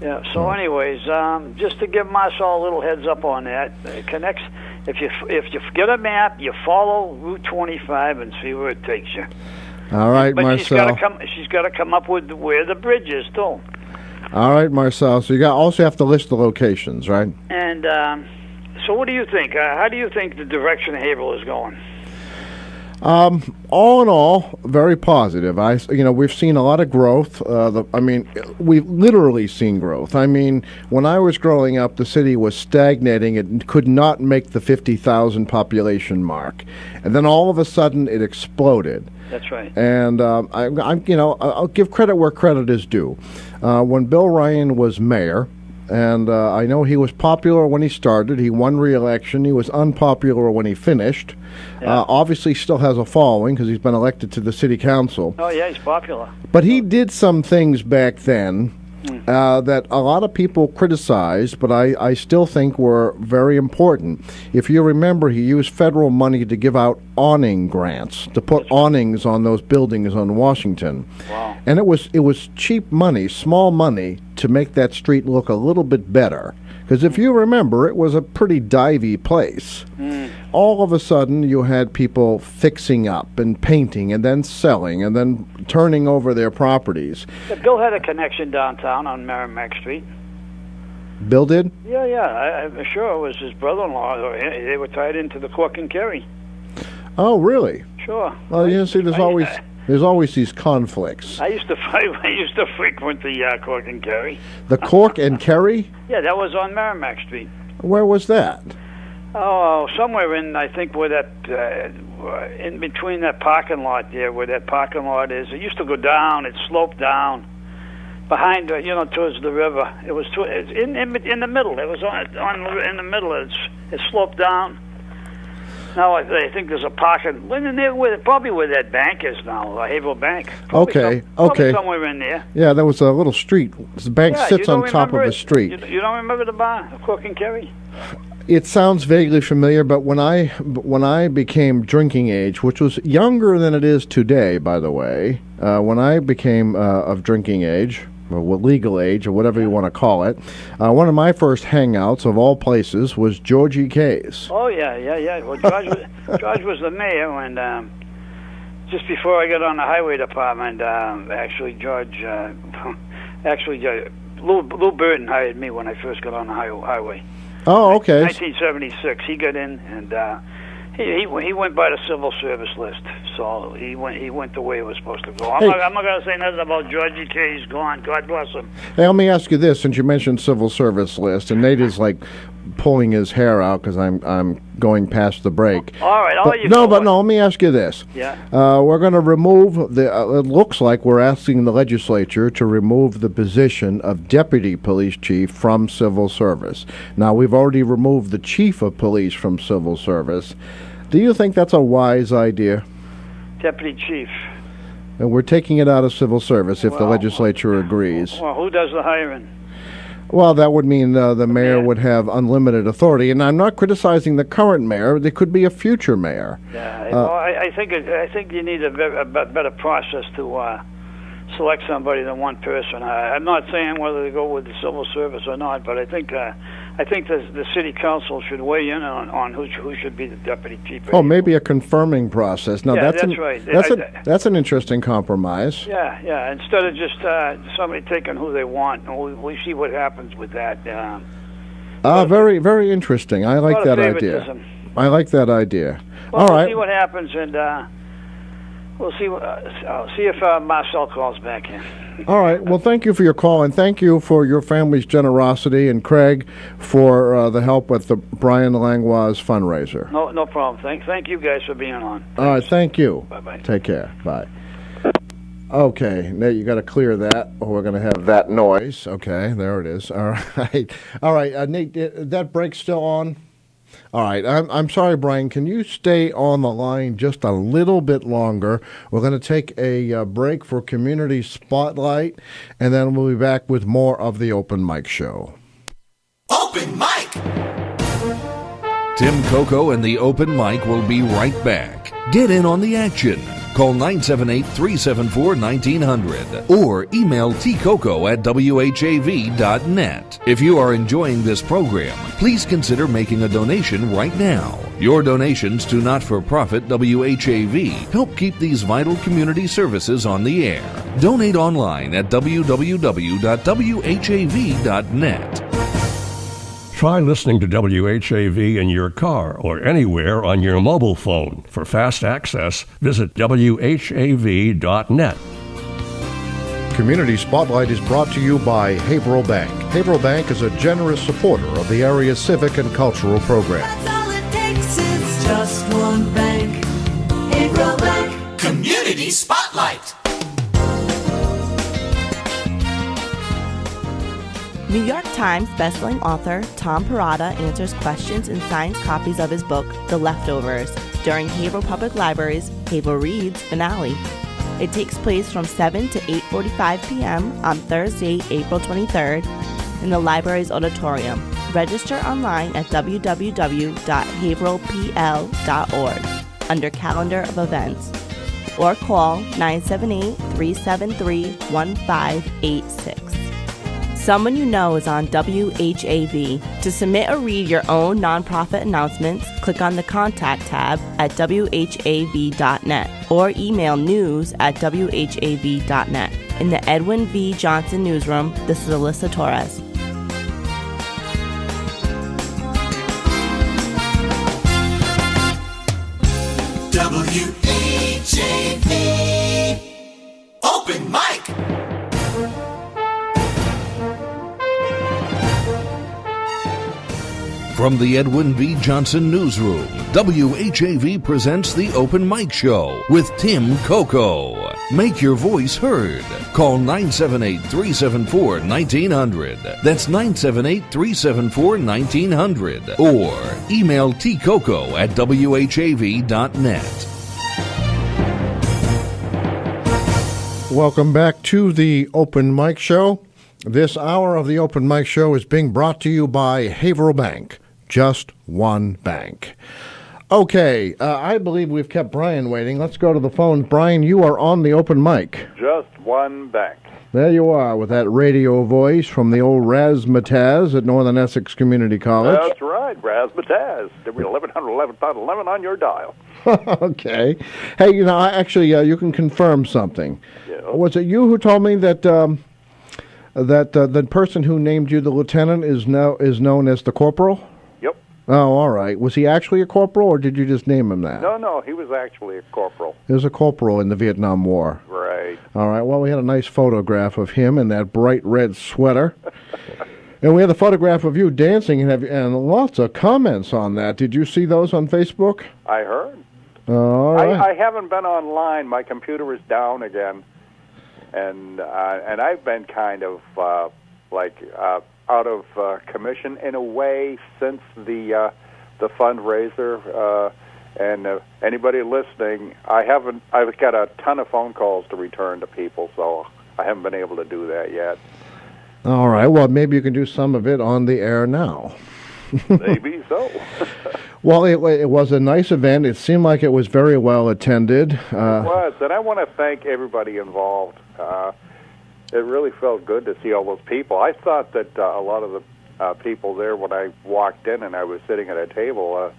Yeah. So, anyways, just to give Marcelle a little heads up on that, it connects. If you get a map, you follow Route 25 and see where it takes you. All right, but Marcelle. She's got to come up with where the bridge is too. All right, Marcelle. So you also have to list the locations, right? And so, what do you think? How do you think the direction of Haverhill is going? All in all, very positive. We've seen a lot of growth. We've literally seen growth. I mean, when I was growing up, the city was stagnating. It could not make the 50,000 population mark, and then all of a sudden, it exploded. That's right. And I'll give credit where credit is due. When Bill Ryan was mayor, and I know he was popular when he started. He won re-election. He was unpopular when he finished. Yeah. Obviously, still has a following because he's been elected to the city council. Oh yeah, he's popular. But he did some things back then that a lot of people criticized, but I still think were very important. If you remember, he used federal money to give out awning grants, to put awnings on those buildings on Washington. Wow. And it was cheap money, small money, to make that street look a little bit better. Because if you remember, it was a pretty divey place. All of a sudden, you had people fixing up and painting and then selling and then turning over their properties. Yeah, Bill had a connection downtown on Merrimack Street. Bill did? Yeah, I'm sure it was his brother-in-law. They were tied into the Cork and Kerry. Oh, really? Sure. Well, see, there's always these conflicts. I used to frequent the Cork and Kerry. The Cork and Kerry? Yeah, that was on Merrimack Street. Where was that? Oh, somewhere in, I think, where that, in between that parking lot there, where that parking lot is. It used to go down. It sloped down behind, towards the river. It was in the middle. It was in the middle. It sloped down. Now I think there's a parking probably where that bank is now, Haverhill Bank. Probably Okay. Somewhere in there. Yeah, there was a little street. The bank sits on top of a street. You don't remember the bar, Cork and Kerry? It sounds vaguely familiar, but when I became drinking age, which was younger than it is today, by the way, when I became of drinking age, or legal age, or whatever you want to call it, one of my first hangouts of all places was Georgie K's. Oh yeah. Well, George was the mayor, and just before I got on the highway department, Lou Burton hired me when I first got on the highway. Oh, okay. 1976. He got in, and he went by the civil service list. So he went the way it was supposed to go. I'm not going to say nothing about Georgie K. He's gone. God bless him. Hey, let me ask you this: since you mentioned civil service list, and Nate is like pulling his hair out because I'm going past the break. All right, let me ask you this. Yeah. We're going to remove the. It looks like we're asking the legislature to remove the position of deputy police chief from civil service. Now we've already removed the chief of police from civil service. Do you think that's a wise idea? Deputy chief. And we're taking it out of civil service if the legislature agrees. Well, who does the hiring? Well, that would mean the mayor would have unlimited authority, and I'm not criticizing the current mayor. There could be a future mayor. Yeah, I think you need a better process to select somebody than one person. I'm not saying whether to go with the civil service or not, but I think the city council should weigh in on who should be the deputy chief. Oh, maybe a confirming process. Now, that's right. That's an interesting compromise. Yeah. Instead of just somebody taking who they want, we see what happens with that. Very, very interesting. I like that idea. Well, All right. We'll see what happens, and we'll see. I'll see if Marcelle calls back in. All right. Well, thank you for your call, and thank you for your family's generosity, and Craig for the help with the Brian Langlois fundraiser. No problem. Thank you guys for being on. All right. Thank you. Bye-bye. Take care. Bye. Okay, Nate, you got to clear that, or we're going to have that noise. Okay, there it is. All right. Nate, that break's still on? All right. I'm sorry, Brian. Can you stay on the line just a little bit longer? We're going to take a break for Community Spotlight, and then we'll be back with more of the Open Mic Show. Open Mic! Tim Coco and the Open Mic will be right back. Get in on the action. Call 978-374-1900 or email tcoco@whav.net. If you are enjoying this program, please consider making a donation right now. Your donations to not-for-profit WHAV help keep these vital community services on the air. Donate online at www.whav.net. Try listening to WHAV in your car or anywhere on your mobile phone. For fast access, visit WHAV.net. Community Spotlight is brought to you by Haverhill Bank. Haverhill Bank is a generous supporter of the area's civic and cultural programs. That's all it takes is just one bank. Haverhill Bank. Community Spotlight. New York Times bestselling author Tom Perrotta answers questions and signs copies of his book, The Leftovers, during Haverhill Public Library's Haverhill Reads finale. It takes place from 7 to 8:45 p.m. on Thursday, April 23rd, in the library's auditorium. Register online at www.haverhillpl.org under Calendar of Events, or call 978-373-1586. Someone you know is on WHAV. To submit or read your own nonprofit announcements, click on the Contact tab at WHAV.net or email news@WHAV.net. In the Edwin V. Johnson newsroom, this is Alyssa Torres. WHAV. Open Mic. From the Edwin V. Johnson Newsroom, WHAV presents the Open Mic Show with Tim Coco. Make your voice heard. Call 978-374-1900. That's 978-374-1900. Or email tcoco@whav.net. Welcome back to the Open Mic Show. This hour of the Open Mic Show is being brought to you by Haverhill Bank. Just one bank. Okay, I believe we've kept Brian waiting. Let's go to the phones. Brian, you are on the open mic. Just one bank. There you are with that radio voice from the old Razzmatazz at Northern Essex Community College. That's right, Razzmatazz. Every 1111 on your dial. Okay. Hey, you can confirm something. Yeah. Was it you who told me that the person who named you the lieutenant is known as the corporal? Yep. Oh, all right. Was he actually a corporal, or did you just name him that? No, he was actually a corporal. He was a corporal in the Vietnam War. Right. All right. Well, we had a nice photograph of him in that bright red sweater. And we had a photograph of you dancing, and lots of comments on that. Did you see those on Facebook? I heard. All right. I haven't been online. My computer is down again, and I've been kind of out of commission in a way since the fundraiser. And anybody listening, I've got a ton of phone calls to return to people, so I haven't been able to do that yet. All right. Well, maybe you can do some of it on the air now. Maybe so. Well, it was a nice event. It seemed like it was very well attended. It was, and I want to thank everybody involved. It really felt good to see all those people. I thought that a lot of the people there, when I walked in and I was sitting at a table,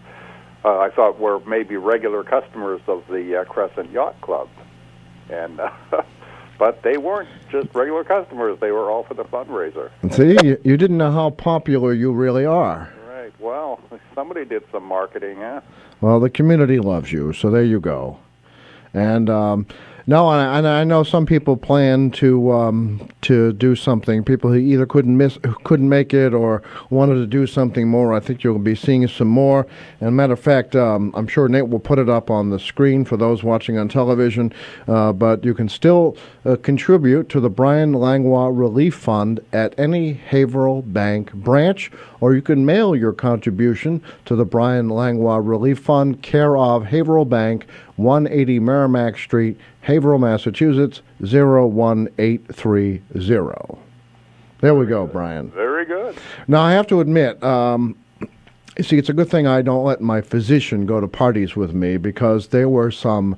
I thought were maybe regular customers of the Crescent Yacht Club. And but they weren't just regular customers. They were all for the fundraiser. See, you didn't know how popular you really are. Right. Well, somebody did some marketing, huh? Well, the community loves you, so there you go. And no, and I know some people plan to do something. People who either couldn't make it or wanted to do something more. I think you'll be seeing some more. And matter of fact, I'm sure Nate will put it up on the screen for those watching on television. But you can still contribute to the Brian Langlois Relief Fund at any Haverhill Bank branch, or you can mail your contribution to the Brian Langlois Relief Fund, care of Haverhill Bank, 180 Merrimack Street, Haverhill, Massachusetts, 01830. There we go, Brian. Very good. Now, I have to admit, see, it's a good thing I don't let my physician go to parties with me, because there were some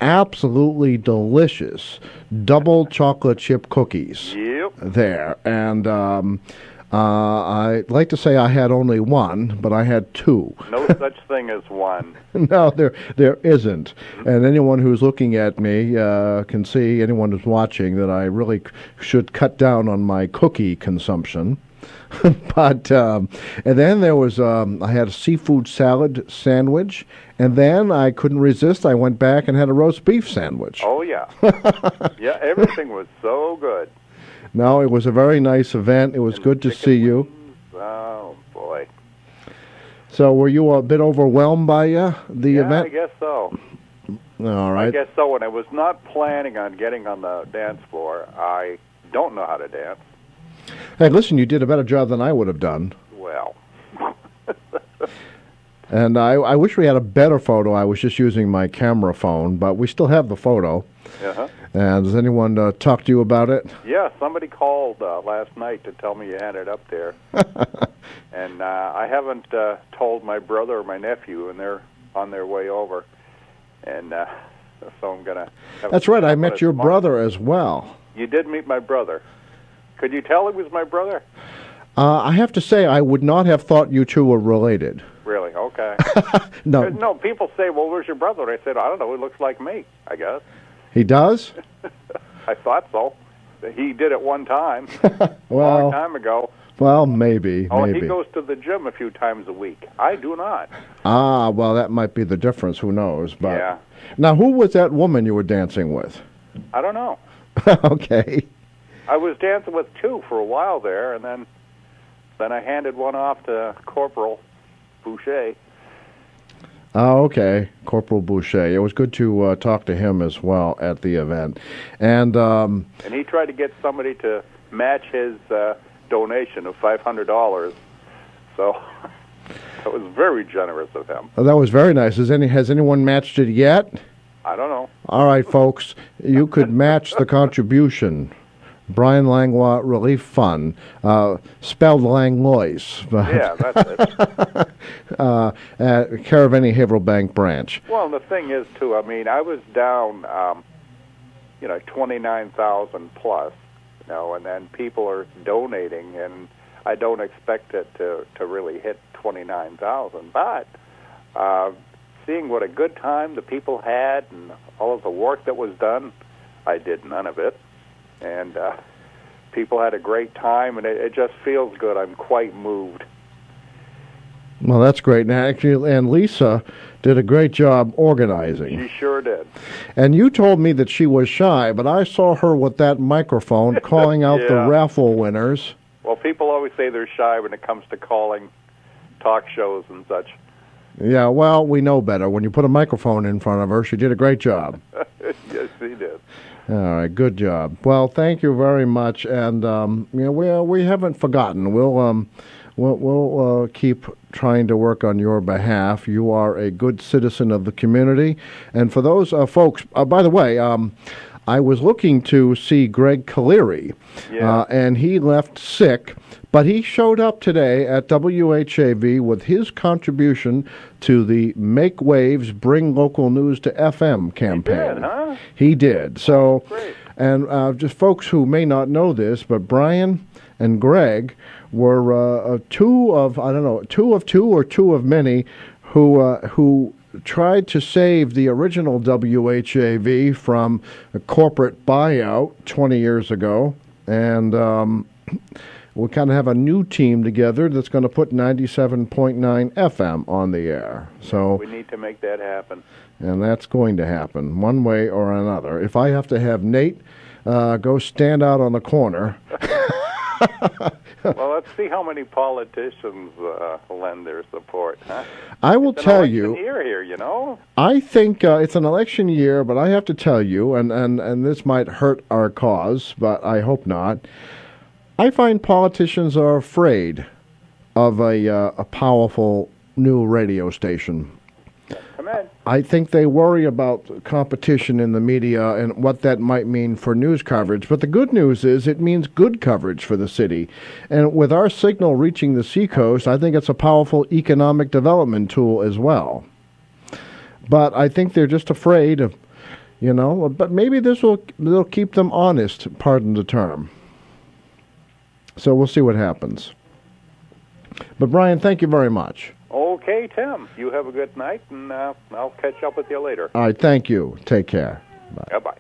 absolutely delicious double chocolate chip cookies there. And I'd like to say I had only one, but I had two. No such thing as one. No, there isn't. And anyone who's looking at me can see, anyone who's watching, that I really should cut down on my cookie consumption. But and then there was I had a seafood salad sandwich, and then I couldn't resist. I went back and had a roast beef sandwich. Oh yeah, yeah. Everything was so good. No, it was a very nice event. It was good to see you. Oh boy. So were you a bit overwhelmed by the event? I guess so. All right. I guess so. And I was not planning on getting on the dance floor. I don't know how to dance. Hey, listen, you did a better job than I would have done. Well. And I wish we had a better photo. I was just using my camera phone, but we still have the photo. Uh-huh. And does anyone talk to you about it? Yeah, somebody called last night to tell me you had it up there. And I haven't told my brother or my nephew, and they're on their way over. And so I'm going to... That's right, I met your brother as well. You did meet my brother. Could you tell he was my brother? I have to say, I would not have thought you two were related. Really? Okay. No. No, people say, well, where's your brother? And I said, I don't know, he looks like me, I guess. He does? I thought so. He did it one time, well, a long time ago. Well, maybe. Oh, maybe. he goes to the gym a few times a week. I do not. Ah, well, that might be the difference. Who knows? But yeah. Now, who was that woman you were dancing with? I don't know. Okay. I was dancing with two for a while there, and then I handed one off to Corporal Boucher. Oh, okay. Corporal Boucher. It was good to talk to him as well at the event. And he tried to get somebody to match his donation of $500. So that was very generous of him. That was very nice. Has anyone matched it yet? I don't know. All right, folks. You could match the contribution. Brian Langlois Relief Fund, spelled Langlois. Yeah, that's it. At care of any Haverhill Bank branch. Well, the thing is, too, I mean, I was down, 29,000 plus, and then people are donating, and I don't expect it to really hit 29,000. But seeing what a good time the people had and all of the work that was done, I did none of it. And people had a great time, and it just feels good. I'm quite moved. Well, that's great. And Lisa did a great job organizing. She sure did. And you told me that she was shy, but I saw her with that microphone calling out the raffle winners. Well, people always say they're shy when it comes to calling talk shows and such. Yeah, well, we know better. When you put a microphone in front of her, she did a great job. Yes, she did. All right, good job. Well, thank you very much, and we haven't forgotten. We'll keep trying to work on your behalf. You are a good citizen of the community, and for those folks, by the way, I was looking to see Greg Caleri, and he left sick, but he showed up today at WHAV with his contribution to the Make Waves, Bring Local News to FM campaign. He did, huh? He did. So, great. And just folks who may not know this, but Brian and Greg were two of many who tried to save the original WHAV from a corporate buyout 20 years ago, and we kind of have a new team together that's going to put 97.9 FM on the air. So we need to make that happen. And that's going to happen one way or another. If I have to have Nate go stand out on the corner. Well, let's see how many politicians lend their support. Huh? I will tell you. It's an election year here, I think it's an election year, but I have to tell you, and this might hurt our cause, but I hope not. I find politicians are afraid of a powerful new radio station. Come in. I think they worry about competition in the media and what that might mean for news coverage. But the good news is it means good coverage for the city. And with our signal reaching the seacoast, I think it's a powerful economic development tool as well. But I think they're just afraid of, but maybe they'll keep them honest, pardon the term. So we'll see what happens. But Brian, thank you very much. Okay, Tim. You have a good night, and I'll catch up with you later. All right, thank you. Take care. Bye. Bye.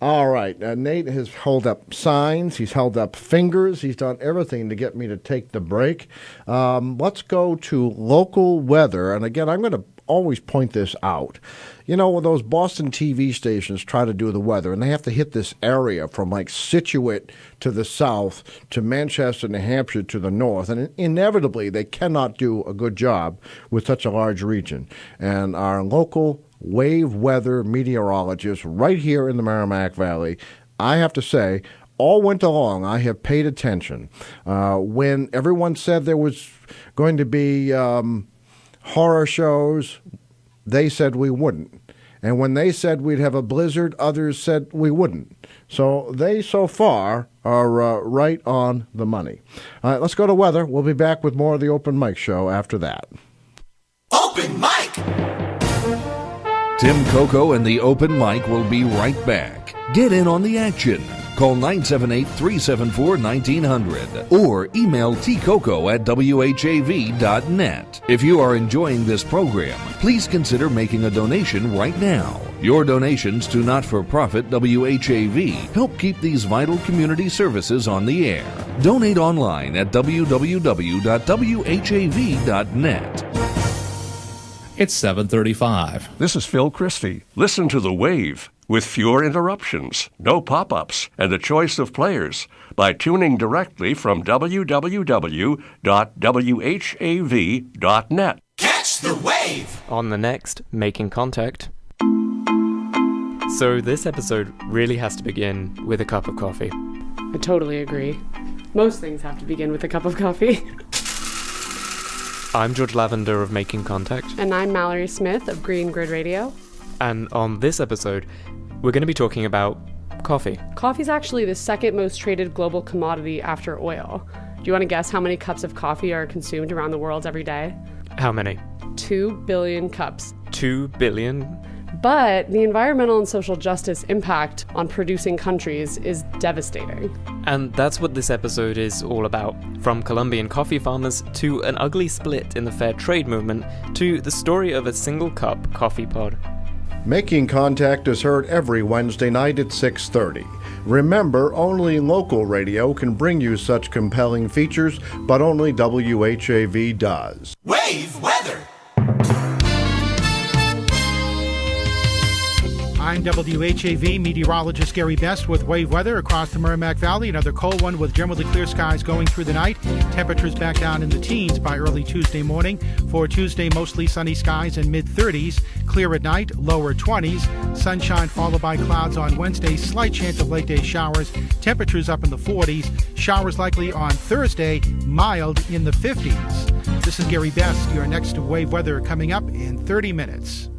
All right. Nate has held up signs. He's held up fingers. He's done everything to get me to take the break. Let's go to local weather. And again, I'm going to always point this out. When those Boston TV stations try to do the weather, and they have to hit this area from like Scituate to the south to Manchester, New Hampshire to the north, and inevitably they cannot do a good job with such a large region. And our local WHAV weather meteorologists right here in the Merrimack Valley, I have to say, all winter long, I have paid attention. When everyone said there was going to be horror shows, they said we wouldn't. And when they said we'd have a blizzard, others said we wouldn't. So they, so far, are right on the money. All right, let's go to weather. We'll be back with more of the Open Mic Show after that. Open Mic! Tim Coco and the Open Mic will be right back. Get in on the action. Call 978-374-1900 or email tcoco@whav.net. If you are enjoying this program, please consider making a donation right now. Your donations to not-for-profit WHAV help keep these vital community services on the air. Donate online at www.whav.net. It's 7:35. This is Phil Christie. Listen to The Wave with fewer interruptions, no pop-ups, and the choice of players by tuning directly from www.whav.net. Catch the wave! On the next Making Contact. So this episode really has to begin with a cup of coffee. I totally agree. Most things have to begin with a cup of coffee. I'm George Lavender of Making Contact. And I'm Mallory Smith of Green Grid Radio. And on this episode, we're going to be talking about coffee? Coffee's actually the second most traded global commodity after oil. Do you want to guess how many cups of coffee are consumed around the world every day? How many? 2 billion cups. 2 billion? But the environmental and social justice impact on producing countries is devastating. And that's what this episode is all about. From Colombian coffee farmers to an ugly split in the fair trade movement to the story of a single cup coffee pod. Making Contact is heard every Wednesday night at 6:30. Remember, only local radio can bring you such compelling features, but only WHAV does. Wave weather. I'm WHAV meteorologist Gerry Best with wave weather across the Merrimack Valley. Another cold one with generally clear skies going through the night. Temperatures back down in the teens by early Tuesday morning. For Tuesday, mostly sunny skies and mid-30s. Clear at night, lower 20s. Sunshine followed by clouds on Wednesday. Slight chance of late day showers. Temperatures up in the 40s. Showers likely on Thursday. Mild in the 50s. This is Gerry Best. Your next wave weather coming up in 30 minutes.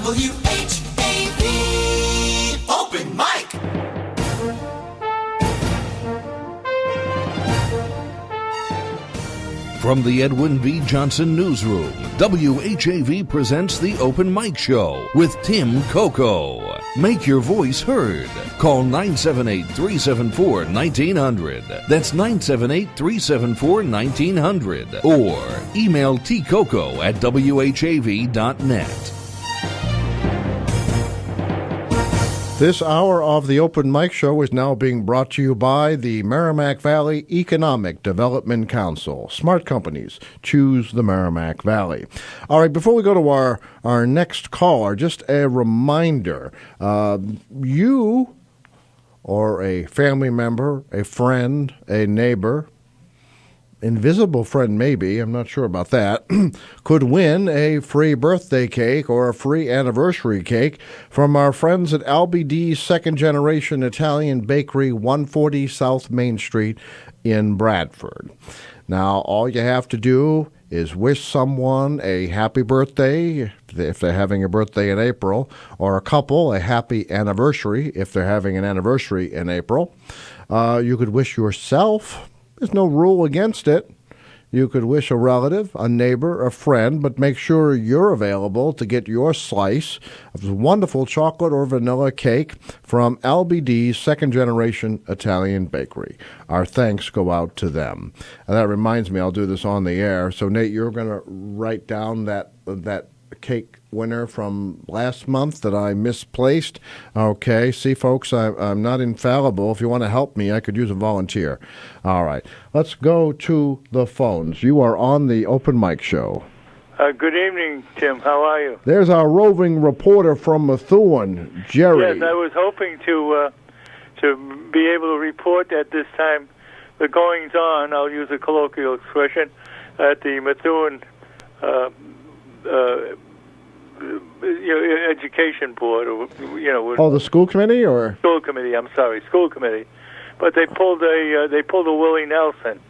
WHAV Open Mic. From the Edwin V. Johnson Newsroom, WHAV presents the Open Mic Show with Tim Coco. Make your voice heard. Call 978-374-1900. That's 978-374-1900. Or email tcoco@whav.net. This hour of the Open Mic Show is now being brought to you by the Merrimack Valley Economic Development Council. Smart companies choose the Merrimack Valley. All right, before we go to our next caller, just a reminder. You or a family member, a friend, a neighbor, invisible friend maybe, I'm not sure about that, could win a free birthday cake or a free anniversary cake from our friends at LBD's Second Generation Italian Bakery, 140 South Main Street in Bradford. Now, all you have to do is wish someone a happy birthday if they're having a birthday in April, or a couple a happy anniversary if they're having an anniversary in April. You could wish yourself. There's no rule against it. You could wish a relative, a neighbor, a friend, but make sure you're available to get your slice of wonderful chocolate or vanilla cake from LBD's Second Generation Italian Bakery. Our thanks go out to them. And that reminds me, I'll do this on the air. So, Nate, you're going to write down that cake winner from last month that I misplaced. Okay, see, folks, I'm not infallible. If you want to help me, I could use a volunteer. All right, let's go to the phones. You are on the Open Mic Show. Good evening, Tim. How are you? There's our roving reporter from Methuen, Gerry. Yes, I was hoping to be able to report at this time the goings-on, I'll use a colloquial expression, at the Methuen education board, or the school committee, or school committee. I'm sorry, school committee. But they pulled a Willie Nelson,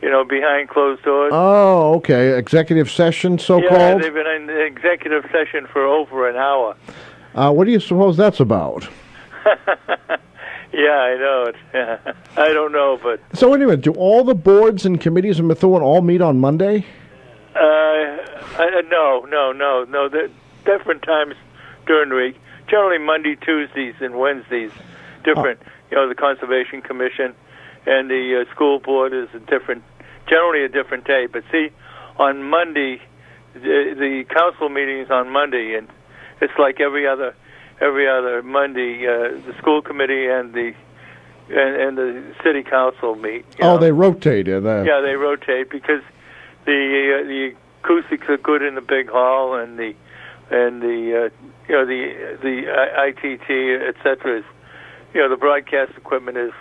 behind closed doors. Oh, okay, executive session, so-called. Yeah, they've been in executive session for over an hour. What do you suppose that's about? Yeah, I know it. I don't know, but so anyway, do all the boards and committees in Methuen all meet on Monday? No. They're different times during the week. Generally Monday, Tuesdays, and Wednesdays. Different. The Conservation Commission and the school board is generally a different day. But see, on Monday, the council meeting is on Monday, and it's like every other Monday. The school committee and the city council meet. They rotate it. Yeah, they rotate because the acoustics are good in the big hall, and the ITT, etc. The broadcast equipment is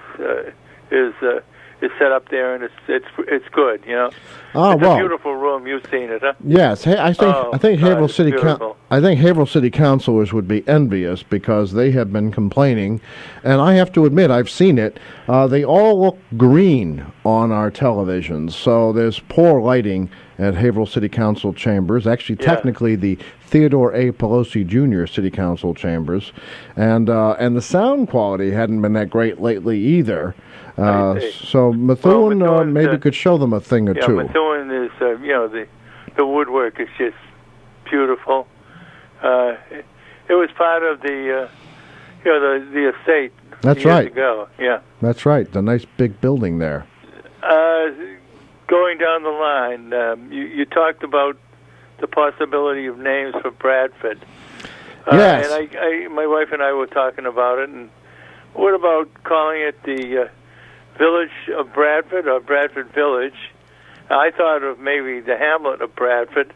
is set up there, and it's good. You know, Oh, it's well. a beautiful room. You've seen it, huh? Yes, hey, I think Haverhill it's City beautiful. I think Haverhill City councilors would be envious because they have been complaining, and I have to admit I've seen it. They all look green on our televisions, so there's poor lighting at Haverhill City Council chambers. Actually, technically the Theodore A. Pelosi Jr. City Council chambers, and the sound quality hadn't been that great lately either. So Methuen maybe could show them a thing or two. Methuen is, the woodwork is just beautiful. It was part of the estate. That's years right. Ago. Yeah. That's right. The nice big building there. Going down the line, you talked about the possibility of names for Bradford. Yes. And my wife and I were talking about it. And what about calling it the Village of Bradford or Bradford Village? I thought of maybe the hamlet of Bradford.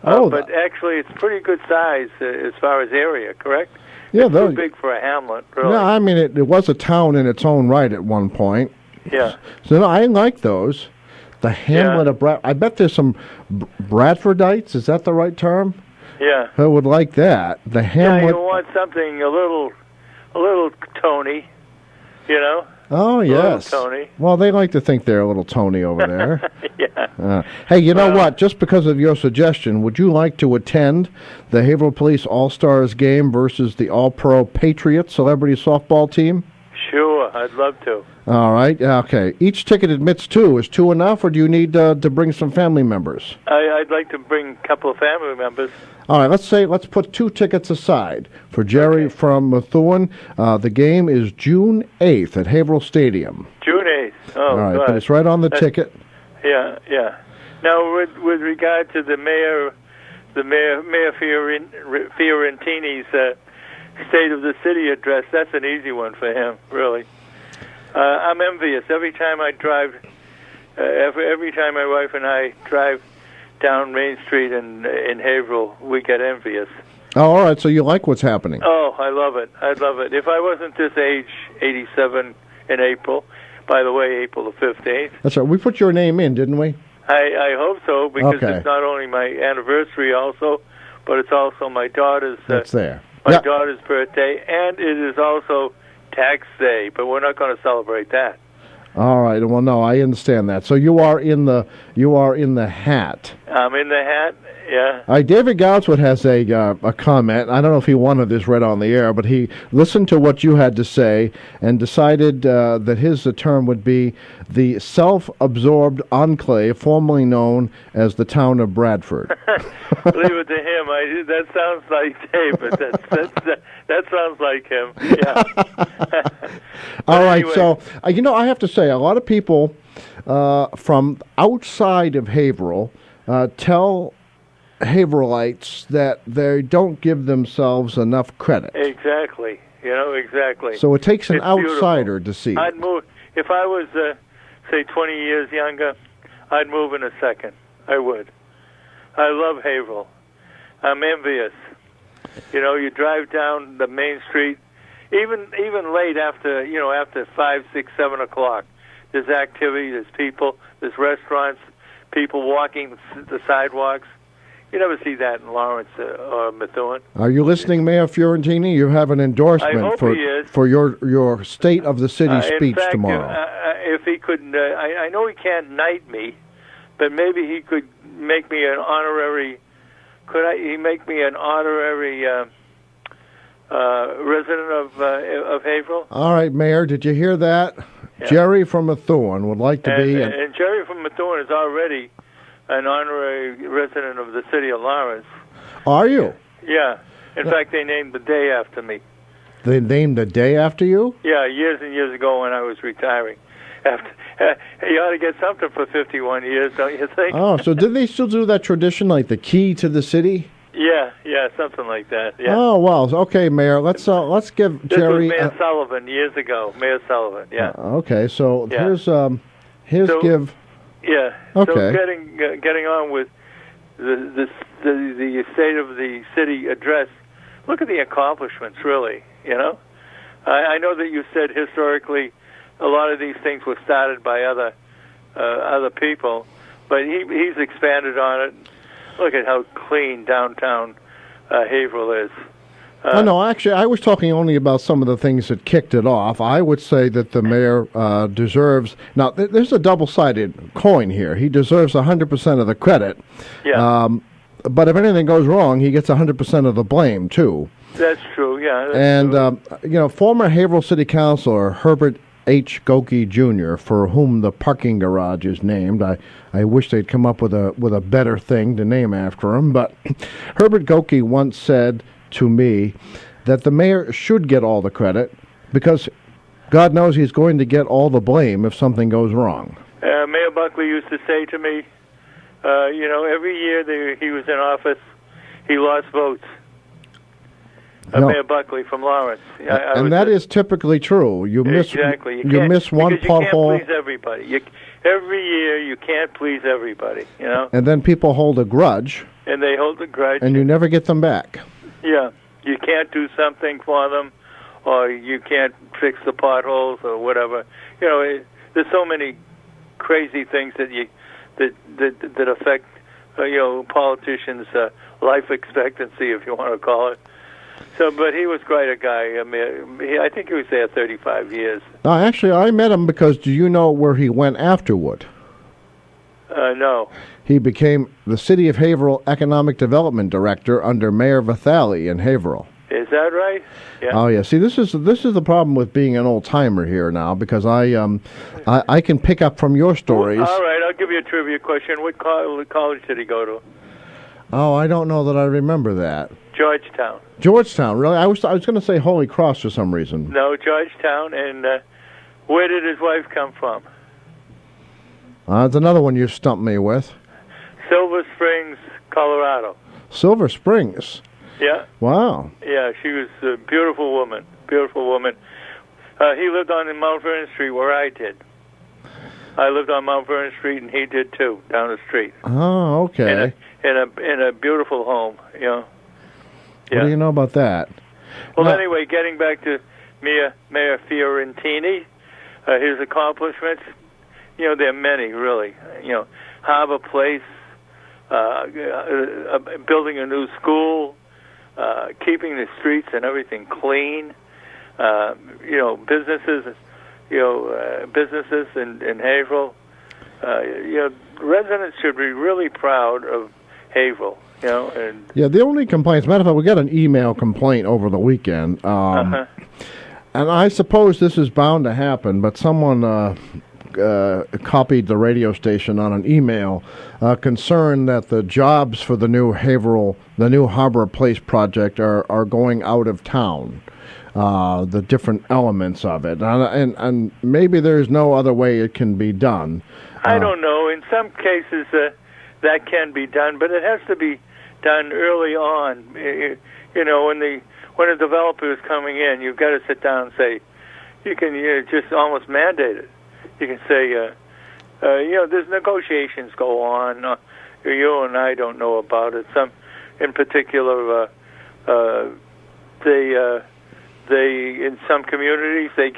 But actually, it's pretty good size as far as area, correct? Yeah, it's too big for a hamlet, really. No, I mean it was a town in its own right at one point. Yeah. So no, I like those. The hamlet of Bradford. I bet there's some Bradfordites. Is that the right term? Yeah. I would like that. The hamlet. Yeah, you want something a little Tony, you know? Oh, yes. Tony. Well, they like to think they're a little Tony over there. Yeah. Hey, you know what? Just because of your suggestion, would you like to attend the Haverhill Police All-Stars game versus the All-Pro Patriots celebrity softball team? Sure, I'd love to. All right. Okay. Each ticket admits two. Is two enough, or do you need to bring some family members? I'd like to bring a couple of family members. All right. Let's put two tickets aside for Gerry from Methuen. The game is June 8th at Haverhill Stadium. June 8th. Oh, All right, good. but it's right on the ticket. Yeah, yeah. Now, with regard to Mayor Fiorentini's State of the City address, that's an easy one for him, really. I'm envious. Every time I drive, every time my wife and I drive down Main Street in Haverhill, we get envious. Oh, all right. So you like what's happening? Oh, I love it. I love it. If I wasn't this age, 87 in April, by the way, April the 15th. That's right. We put your name in, didn't we? I hope so, because Okay. it's not only my anniversary also, but it's also my daughter's That's there. my daughter's birthday, and it is also tax day, but we're not going to celebrate that. All right. Well, no, I understand that. So you are in the hat. I'm in the hat, yeah. David Goudswood has a comment. I don't know if he wanted this read on the air, but he listened to what you had to say and decided that his term would be the self-absorbed enclave, formerly known as the town of Bradford. Leave it to him. That sounds like David. That sounds like him. Yeah. All right. anyway. So, I have to say, a lot of people from outside of Haverhill tell Haverhillites that they don't give themselves enough credit. Exactly. Exactly. So it takes an It's outsider beautiful. to see I'd it. move if I was, say, 20 years younger. I'd move in a second. I would. I love Haverhill. I'm envious. You drive down the main street, even late after 5, 6, 7 o'clock. There's activity. There's people. There's restaurants. People walking the sidewalks. You never see that in Lawrence or Methuen. Are you listening, Mayor Fiorentini? You have an endorsement I hope for he is. for your State of the City speech in fact, tomorrow. If he could, I know he can't knight me, but maybe he could make me an honorary. He make me an honorary resident of Haverhill? All right, Mayor, did you hear that? Yeah. Gerry from Methuen would like to be. And Gerry from Methuen is already an honorary resident of the city of Lawrence. Are you? Yeah. In fact, they named the day after me. They named the day after you? Yeah, years and years ago when I was retiring. You ought to get something for 51 years, don't you think? Oh, so did they still do that tradition, like the key to the city? Yeah, something like that. Yeah. Oh well, okay, Mayor. Let's give This Gerry. was Mayor Sullivan years ago. Mayor Sullivan. Yeah. Okay, so Yeah. here's So- give. Yeah. Okay. So getting on with the State of the City address. Look at the accomplishments, really. I know that you said historically a lot of these things were started by other people, but he's expanded on it. Look at how clean downtown Haverhill is. No, actually, I was talking only about some of the things that kicked it off. I would say that the mayor deserves... Now, there's a double-sided coin here. He deserves 100% of the credit. Yeah. But if anything goes wrong, he gets 100% of the blame, too. That's true, yeah. That's true. Former Haverhill City Councilor Herbert H. Goki Jr., for whom the parking garage is named. I wish they'd come up with a better thing to name after him. But Herbert Goki once said to me that the mayor should get all the credit because God knows he's going to get all the blame if something goes wrong. Mayor Buckley used to say to me, every year he was in office, he lost votes. Mayor Buckley from Lawrence. And that is typically true. You miss one pothole. You can't please everybody. Every year you can't please everybody, And then people hold a grudge. And they hold a grudge. And you never get them back. Yeah, you can't do something for them, or you can't fix the potholes or whatever. There's so many crazy things that affect politicians' life expectancy, if you want to call it. So, but he was quite a guy. I mean, I think he was there 35 years. No, actually, I met him because do you know where he went afterward? No. He became the City of Haverhill Economic Development Director under Mayor Vitale in Haverhill. Is that right? Yeah. Oh yeah. See, this is the problem with being an old timer here now because I can pick up from your stories. Well, all right, I'll give you a trivia question. What college did he go to? Oh, I don't know that I remember that. Georgetown. Georgetown, really? I was going to say Holy Cross for some reason. No, Georgetown. And where did his wife come from? That's another one you stumped me with. Silver Springs, Colorado. Silver Springs? Yeah. Wow. Yeah, she was a beautiful woman. Beautiful woman. He lived on Mount Vernon Street where I did. I lived on Mount Vernon Street, and he did too, down the street. Oh, okay. In a beautiful home, Yeah. What do you know about that? Well, anyway, getting back to Mayor Fiorentini, his accomplishments, there are many, really. Harbor Place, building a new school, keeping the streets and everything clean, businesses, businesses in Haverhill. Residents should be really proud of Haverhill. Yeah, the only complaints, matter of fact, we got an email complaint over the weekend, and I suppose this is bound to happen, but someone copied the radio station on an email concerned that the jobs for the new Harbor Place project are going out of town, the different elements of it, and maybe there's no other way it can be done. I don't know. In some cases, that can be done, but it has to be done early on. When a developer is coming in, you've got to sit down and say, you can just almost mandate it. You can say, there's negotiations go on. You and I don't know about it. Some, in particular, they in some communities they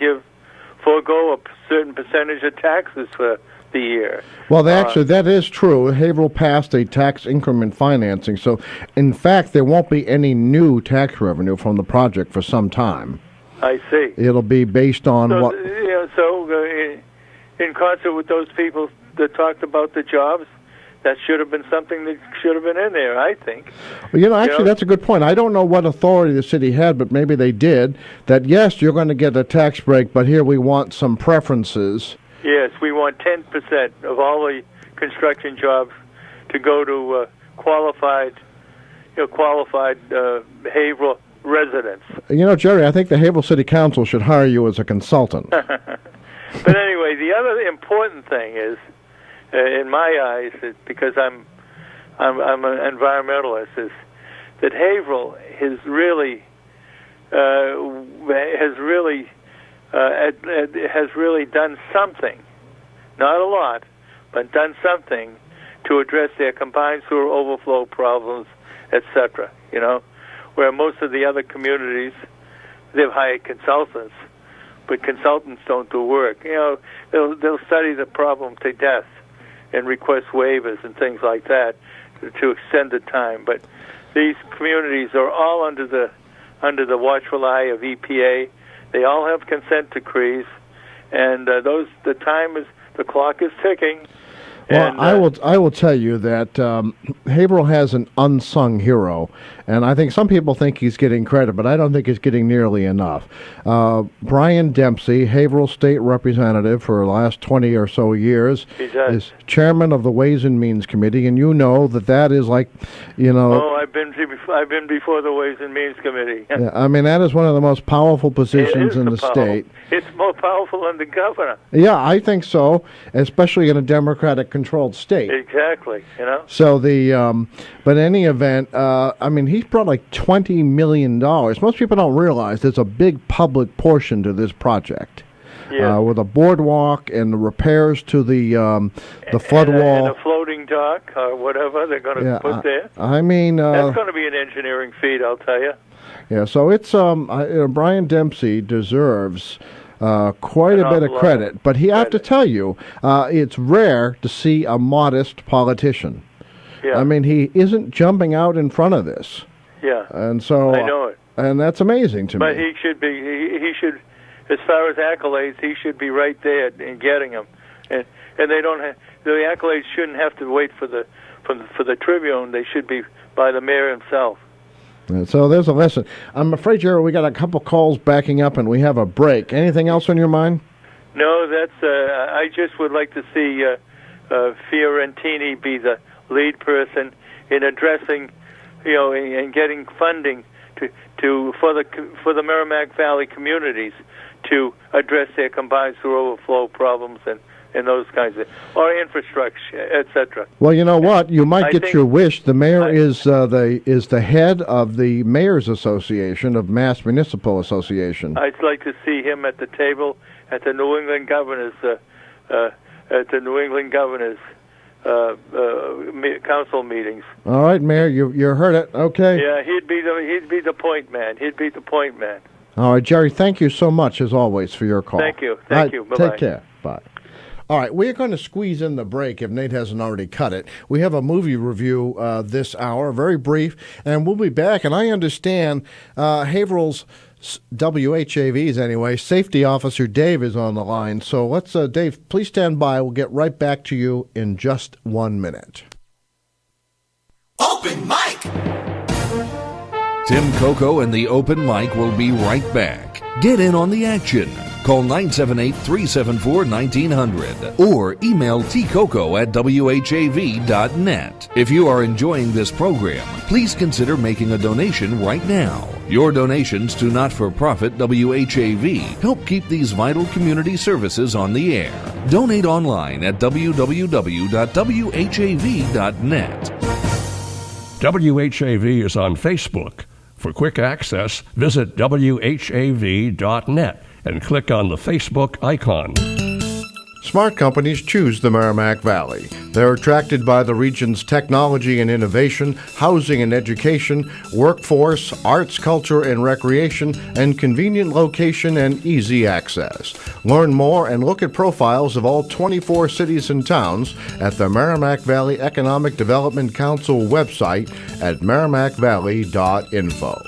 forego a certain percentage of taxes for the year. Well, that is true. Haverhill passed a tax increment financing, so in fact there won't be any new tax revenue from the project for some time. I see. It'll be based on what. In concert with those people that talked about the jobs, that should have been something that should have been in there, I think. Well, actually, that's a good point. I don't know what authority the city had, but maybe they did. That yes, you're going to get a tax break, but here we want some preferences. Yes, we want 10% of all the construction jobs to go to qualified Haverhill residents. Gerry, I think the Haverhill City Council should hire you as a consultant. But anyway, the other important thing is, in my eyes, because I'm an environmentalist, is that Haverhill has really done something, not a lot, but done something to address their combined sewer overflow problems, etc. Where most of the other communities, they've hired consultants, but consultants don't do work. They'll study the problem to death and request waivers and things like that to extend the time. But these communities are all under the watchful eye of EPA. They all have consent decrees, and the clock is ticking. Well, And, I will tell you that Haverhill has an unsung hero, and I think some people think he's getting credit, but I don't think he's getting nearly enough. Brian Dempsey, Haverhill State Representative for the last 20 or so years, is chairman of the Ways and Means Committee, and you know that is like, Oh, I've been before the Ways and Means Committee. Yeah, I mean, that is one of the most powerful positions in the state. It's more powerful than the governor. Yeah, I think so, especially in a Democratic-controlled state. Exactly, So but in any event, I mean, he's brought like $20 million. Most people don't realize there's a big public portion to this project. Yeah. With a boardwalk and the repairs to the flood wall. And a floating dock or whatever they're going to put there. I mean... that's going to be an engineering feat, I'll tell you. Yeah, so it's Brian Dempsey deserves quite a bit of credit, but I have to tell you, it's rare to see a modest politician. Yeah. I mean, he isn't jumping out in front of this. Yeah. And so I know it. And that's amazing to me. But he should be. He should, as far as accolades, he should be right there in getting them. And they don't have the accolades shouldn't have to wait for the Tribune. They should be by the mayor himself. And so there's a lesson. I'm afraid, Gerry, we got a couple calls backing up, and we have a break. Anything else on your mind? No, that's. I just would like to see Fiorentini be the lead person in addressing, and getting funding for the Merrimack Valley communities to address their combined sewer overflow problems and those kinds of, or infrastructure, etc. Well, you know what? You might get your wish. The mayor is the head of the Mayor's Association of Mass Municipal Association. I'd like to see him at the table at the New England Governors council meetings. All right, Mayor, you heard it. Okay. Yeah, he'd be the point man. He'd be the point man. All right, Gerry, thank you so much, as always, for your call. Thank you. Thank you. Bye-bye. Take care. Bye. All right, we're going to squeeze in the break if Nate hasn't already cut it. We have a movie review this hour, very brief, and we'll be back. And I understand Haverhill's WHAV's anyway, safety officer Dave is on the line. So let's, Dave, please stand by. We'll get right back to you in just 1 minute. Open mic! Tim Coco and the Open Mic will be right back. Get in on the action. Call 978-374-1900 or email tcoco@whav.net. If you are enjoying this program, please consider making a donation right now. Your donations to not-for-profit WHAV help keep these vital community services on the air. Donate online at www.whav.net. WHAV is on Facebook. For quick access, visit whav.net and click on the Facebook icon. Smart companies choose the Merrimack Valley. They're attracted by the region's technology and innovation, housing and education, workforce, arts, culture and recreation, and convenient location and easy access. Learn more and look at profiles of all 24 cities and towns at the Merrimack Valley Economic Development Council website at merrimackvalley.info.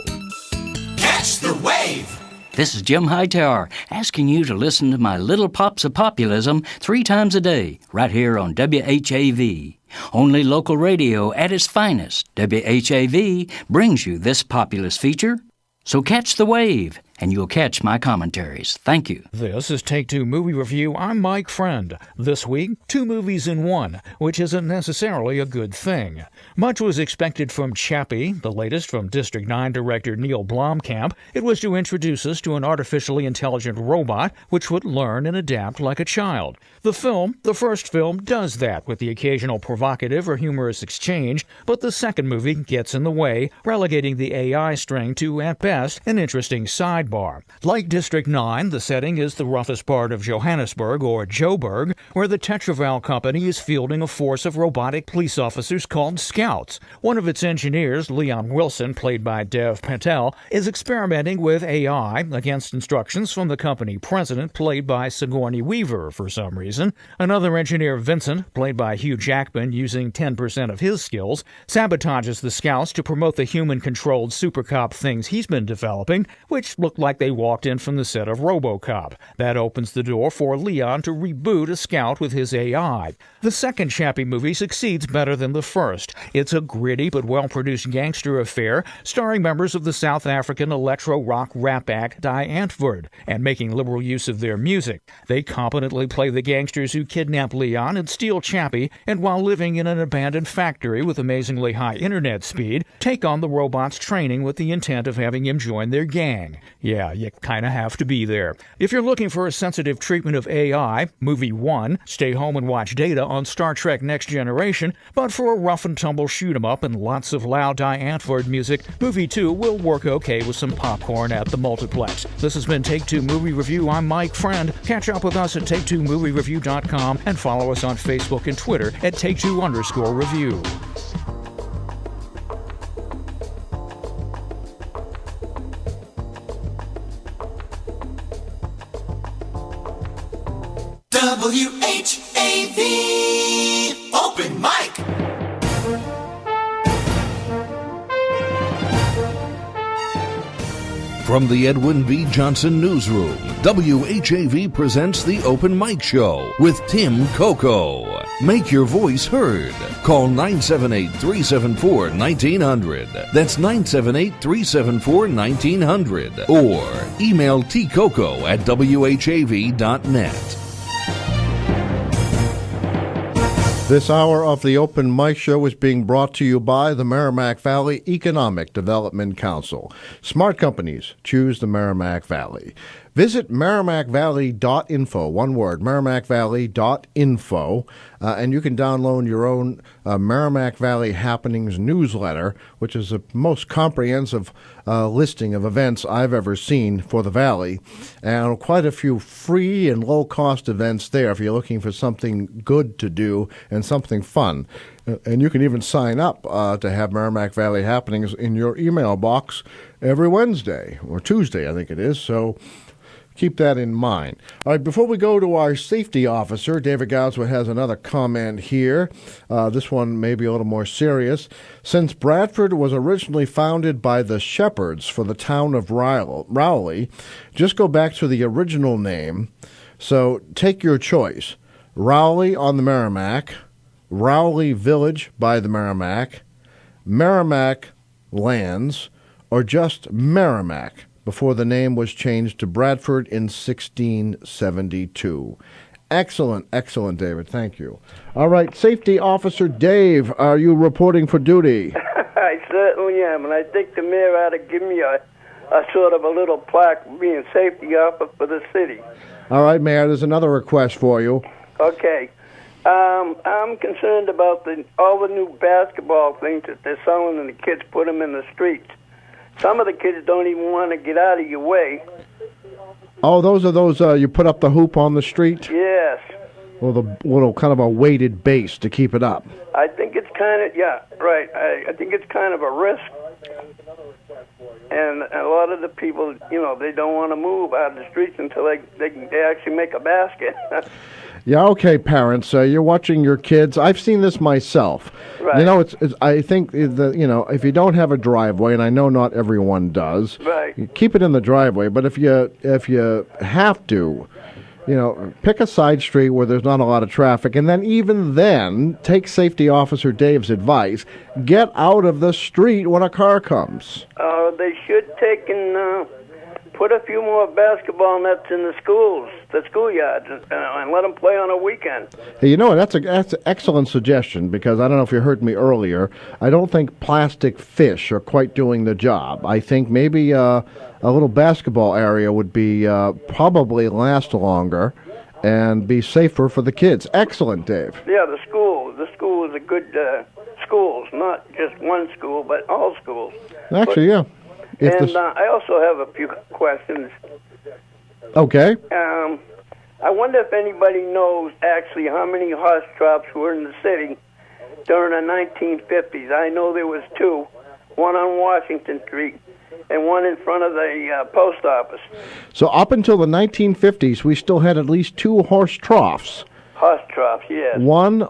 Catch the wave! This is Jim Hightower, asking you to listen to my Little Pops of Populism 3 times a day, right here on WHAV. Only local radio at its finest. WHAV brings you this populist feature. So catch the wave, and you'll catch my commentaries. Thank you. This is Take Two Movie Review. I'm Mike Friend. This week, 2 movies in 1, which isn't necessarily a good thing. Much was expected from Chappie, the latest from District 9 director Neil Blomkamp. It was to introduce us to an artificially intelligent robot which would learn and adapt like a child. The first film, does that with the occasional provocative or humorous exchange, but the second movie gets in the way, relegating the AI string to, at best, an interesting side sidebar. Like District 9, the setting is the roughest part of Johannesburg, or Joburg, where the Tetraval Company is fielding a force of robotic police officers called Scouts. One of its engineers, Leon Wilson, played by Dev Patel, is experimenting with AI against instructions from the company president, played by Sigourney Weaver for some reason. Another engineer, Vincent, played by Hugh Jackman, using 10% of his skills, sabotages the Scouts to promote the human-controlled super cop things he's been developing, which look like they walked in from the set of RoboCop. That opens the door for Leon to reboot a Scout with his AI. The second Chappie movie succeeds better than the first. It's a gritty but well-produced gangster affair starring members of the South African electro-rock rap act Die Antwoord, and making liberal use of their music. They competently play the gangsters who kidnap Leon and steal Chappie, and while living in an abandoned factory with amazingly high internet speed, take on the robot's training with the intent of having him join their gang. Yeah, you kinda have to be there. If you're looking for a sensitive treatment of AI, Movie 1, Stay Home and Watch Data on Star Trek Next Generation, but for a rough-and-tumble shoot-'em-up and lots of loud Die Antwoord music, Movie 2 will work okay with some popcorn at the multiplex. This has been Take Two Movie Review. I'm Mike Friend. Catch up with us at TakeTwoMovieReview.com and follow us on Facebook and Twitter at Take2_Review. WHAV Open Mic. From the Edwin V. Johnson Newsroom, WHAV presents the Open Mic Show with Tim Coco. Make your voice heard. Call 978-374-1900. That's 978-374-1900. Or email tcoco@whav.net. This hour of the Open Mic Show is being brought to you by the Merrimack Valley Economic Development Council. Smart companies choose the Merrimack Valley. Visit merrimackvalley.info, one word, merrimackvalley.info, and you can download your own Merrimack Valley Happenings newsletter, which is the most comprehensive listing of events I've ever seen for the Valley, and quite a few free and low-cost events there if you're looking for something good to do and something fun. And you can even sign up to have Merrimack Valley Happenings in your email box every Wednesday, or Tuesday, I think it is, so keep that in mind. All right, before we go to our safety officer, David Goudsworth has another comment here. This one may be a little more serious. Since Bradford was originally founded by the shepherds for the town of Rowley, just go back to the original name. So take your choice. Rowley on the Merrimack, Rowley Village by the Merrimack, Merrimack Lands, or just Merrimack, before the name was changed to Bradford in 1672. Excellent, excellent, David. Thank you. All right, Safety Officer Dave, are you reporting for duty? I certainly am, and I think the mayor ought to give me a sort of a little plaque for being safety officer for the city. All right, Mayor, there's another request for you. Okay. I'm concerned about all the new basketball things that they're selling and the kids put them in the streets. Some of the kids don't even want to get out of your way. Oh, those are those you put up the hoop on the street? Yes. Or the little kind of a weighted base to keep it up? I think it's kind of, yeah, right. I think it's kind of a risk. And a lot of the people, they don't want to move out of the streets until they actually make a basket. Yeah, okay, parents, you're watching your kids. I've seen this myself. Right. I think if you don't have a driveway, and I know not everyone does, right, keep it in the driveway. But if you have to, pick a side street where there's not a lot of traffic, and then even then, take Safety Officer Dave's advice: get out of the street when a car comes. They should take and put a few more basketball nets in the schools, the schoolyards, and let them play on a weekend. Hey, that's an excellent suggestion, because I don't know if you heard me earlier. I don't think plastic fish are quite doing the job. I think maybe a little basketball area would be probably last longer and be safer for the kids. Excellent, Dave. Yeah, the school is a good schools, not just one school, but all schools. Actually, yeah. I also have a few questions. Okay. I wonder if anybody knows actually how many horse troughs were in the city during the 1950s. I know there was two, one on Washington Street and one in front of the post office. So up until the 1950s, we still had at least two horse troughs. Horse troughs, yes. One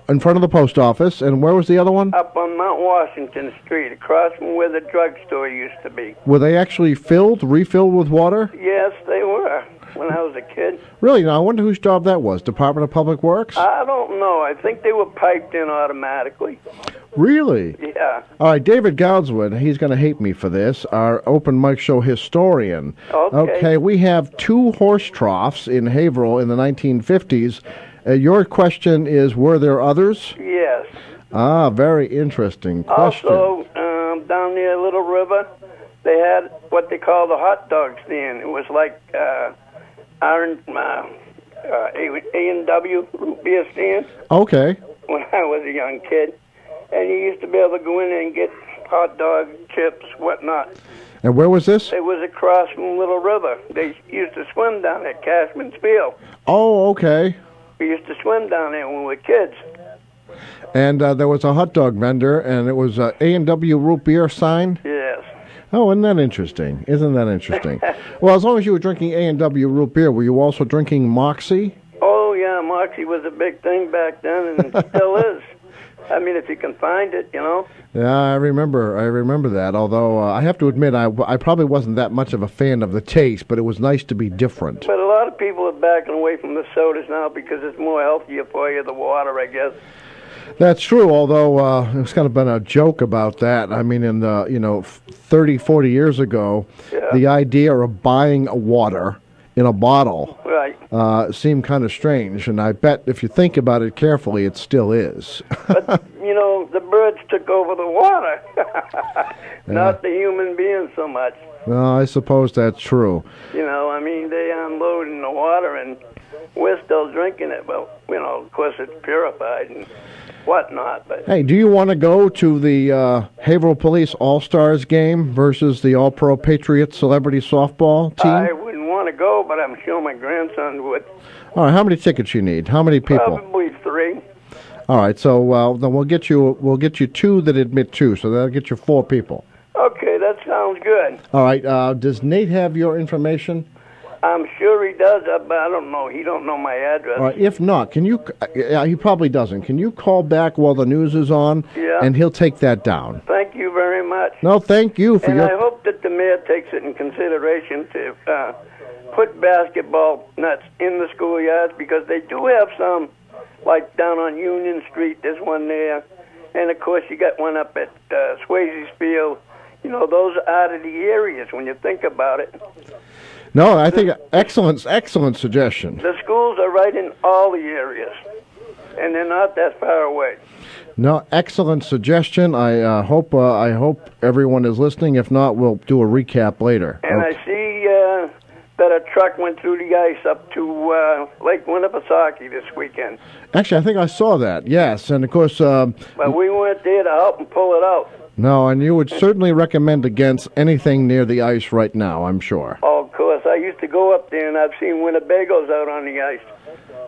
in front of the post office, and where was the other one? Up on Mount Washington Street, across from where the drugstore used to be. Were they actually refilled with water? Yes, they were, when I was a kid. Really? Now, I wonder whose job that was. Department of Public Works? I don't know. I think they were piped in automatically. Really? Yeah. All right, David Goudswood, he's going to hate me for this, our open mic show historian. Okay. We have two horse troughs in Haverhill in the 1950s. Your question is, were there others? Yes. Ah, very interesting question. Also, down near Little River, they had what they call the hot dog stand. It was like A&W root beer stand. Okay. When I was a young kid. And you used to be able to go in there and get hot dog, chips, whatnot. And where was this? It was across from Little River. They used to swim down at Cashman's Field. Oh, okay. We used to swim down there when we were kids. And there was a hot dog vendor, and it was a A&W root beer sign? Yes. Oh, isn't that interesting? Well, as long as you were drinking A&W root beer, were you also drinking Moxie? Oh, yeah, Moxie was a big thing back then, and it still is. I mean, if you can find it, you know. Yeah, I remember that, although I have to admit I probably wasn't that much of a fan of the taste, but it was nice to be different. But a lot of people are backing away from the sodas now because it's more healthier for you, the water, I guess. That's true, although there's kind of been a joke about that. I mean, in 30, 40 years ago, the idea of buying water in a bottle seemed kind of strange, and I bet if you think about it carefully, it still is. But, the birds took over the water, not the human beings so much. Well, I suppose that's true. I mean, they unload in the water, and we're still drinking it, but, of course it's purified and whatnot. But hey, do you want to go to the Haverhill Police All-Stars game versus the All-Pro Patriots Celebrity Softball team? I wouldn't want to go, but I'm sure my grandson would. All right, how many tickets you need? How many people? Probably 3. All right, so then we'll get you 2 that admit 2, so that'll get you 4 people. Okay, that sounds good. All right, does Nate have your information? I'm sure he does, but I don't know. He don't know my address. All right, if not, can you? He probably doesn't. Can you call back while the news is on? Yeah. And he'll take that down. Thank you very much. No, thank you for I hope that the mayor takes it in consideration to put basketball nets in the schoolyards, because they do have some, like down on Union Street. There's one there, and of course you got one up at Swayze's Field. Those are out of the areas when you think about it. No, I think excellent suggestion. The schools are right in all the areas, and they're not that far away. No, excellent suggestion. I hope everyone is listening. If not, we'll do a recap later. And I see that a truck went through the ice up to Lake Winnipesaukee this weekend. Actually, I think I saw that. Yes, and of course. But we weren't there to help and pull it out. No, and you would certainly recommend against anything near the ice right now, I'm sure. Oh, of course. I used to go up there, and I've seen Winnebagos out on the ice.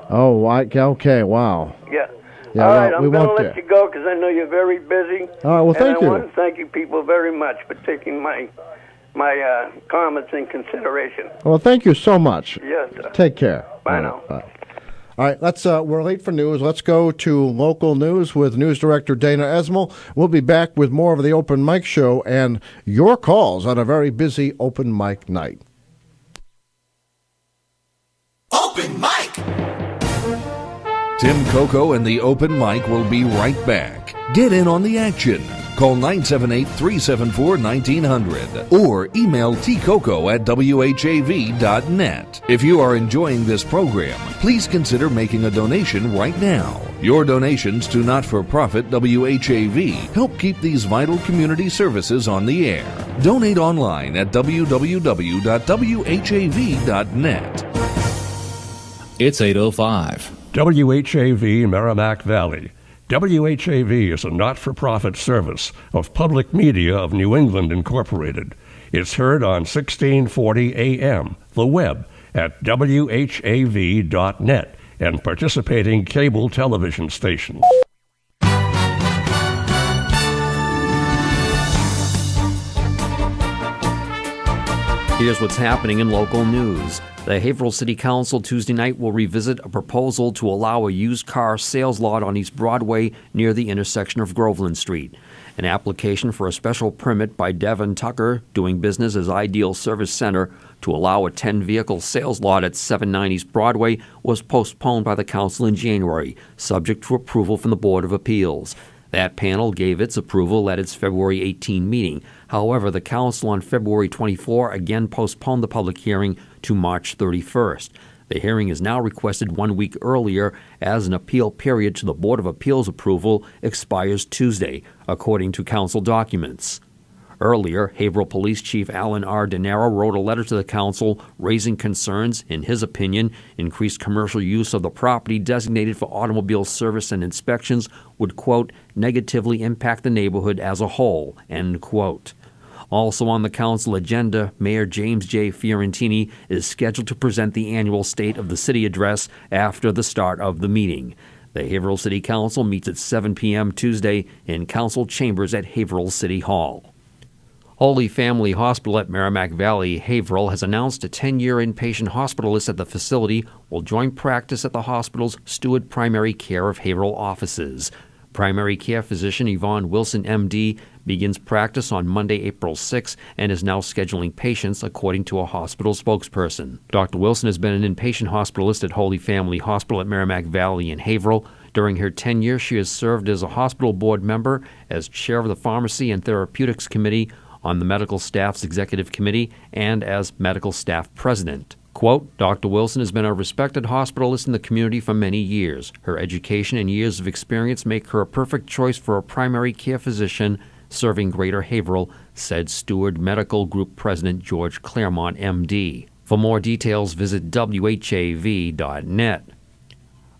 Oh, okay, wow. Yeah. Yeah, all right, we I'm going to won't let you go because I know you're very busy. All right, well, thank you. I want to thank you people very much for taking my comments in consideration. Well, thank you so much. Yes, sir. Take care. Bye now. Bye. All right, we're late for news. Let's go to local news with News Director Dana Esmel. We'll be back with more of the Open Mic Show and your calls on a very busy Open Mic night. Open Mic! Tim Coco and the Open Mic will be right back. Get in on the action. Call 978-374-1900 or email tcoco@whav.net. If you are enjoying this program, please consider making a donation right now. Your donations to not-for-profit WHAV help keep these vital community services on the air. Donate online at www.whav.net. It's 8:05. WHAV Merrimack Valley. WHAV is a not-for-profit service of Public Media of New England Incorporated. It's heard on 1640 AM, the web, at WHAV.net, and participating cable television stations. Here's what's happening in local news. The Haverhill City Council Tuesday night will revisit a proposal to allow a used car sales lot on East Broadway near the intersection of Groveland Street. An application for a special permit by Devin Tucker, doing business as Ideal Service Center, to allow a 10-vehicle sales lot at 790 East Broadway was postponed by the council in January, subject to approval from the Board of Appeals. That panel gave its approval at its February 18 meeting. However, the council on February 24 again postponed the public hearing to March 31st. The hearing is now requested 1 week earlier as an appeal period to the Board of Appeals approval expires Tuesday, according to council documents. Earlier, Haverhill Police Chief Alan R. DeNaro wrote a letter to the council raising concerns, in his opinion, increased commercial use of the property designated for automobile service and inspections would, quote, negatively impact the neighborhood as a whole, end quote. Also on the council agenda, Mayor James J. Fiorentini is scheduled to present the annual State of the City address after the start of the meeting. The Haverhill City Council meets at 7 p.m. Tuesday in council chambers at Haverhill City Hall. Holy Family Hospital at Merrimack Valley, Haverhill, has announced a 10-year inpatient hospitalist at the facility will join practice at the hospital's Steward Primary Care of Haverhill offices. Primary care physician Yvonne Wilson, M.D., begins practice on Monday, April 6, and is now scheduling patients, according to a hospital spokesperson. Dr. Wilson has been an inpatient hospitalist at Holy Family Hospital at Merrimack Valley in Haverhill. During her tenure, she has served as a hospital board member, as chair of the Pharmacy and Therapeutics Committee, on the medical staff's executive committee, and as medical staff president. Quote, Dr. Wilson has been a respected hospitalist in the community for many years. Her education and years of experience make her a perfect choice for a primary care physician serving Greater Haverhill, said Steward Medical Group President George Claremont, M.D. For more details, visit WHAV.net.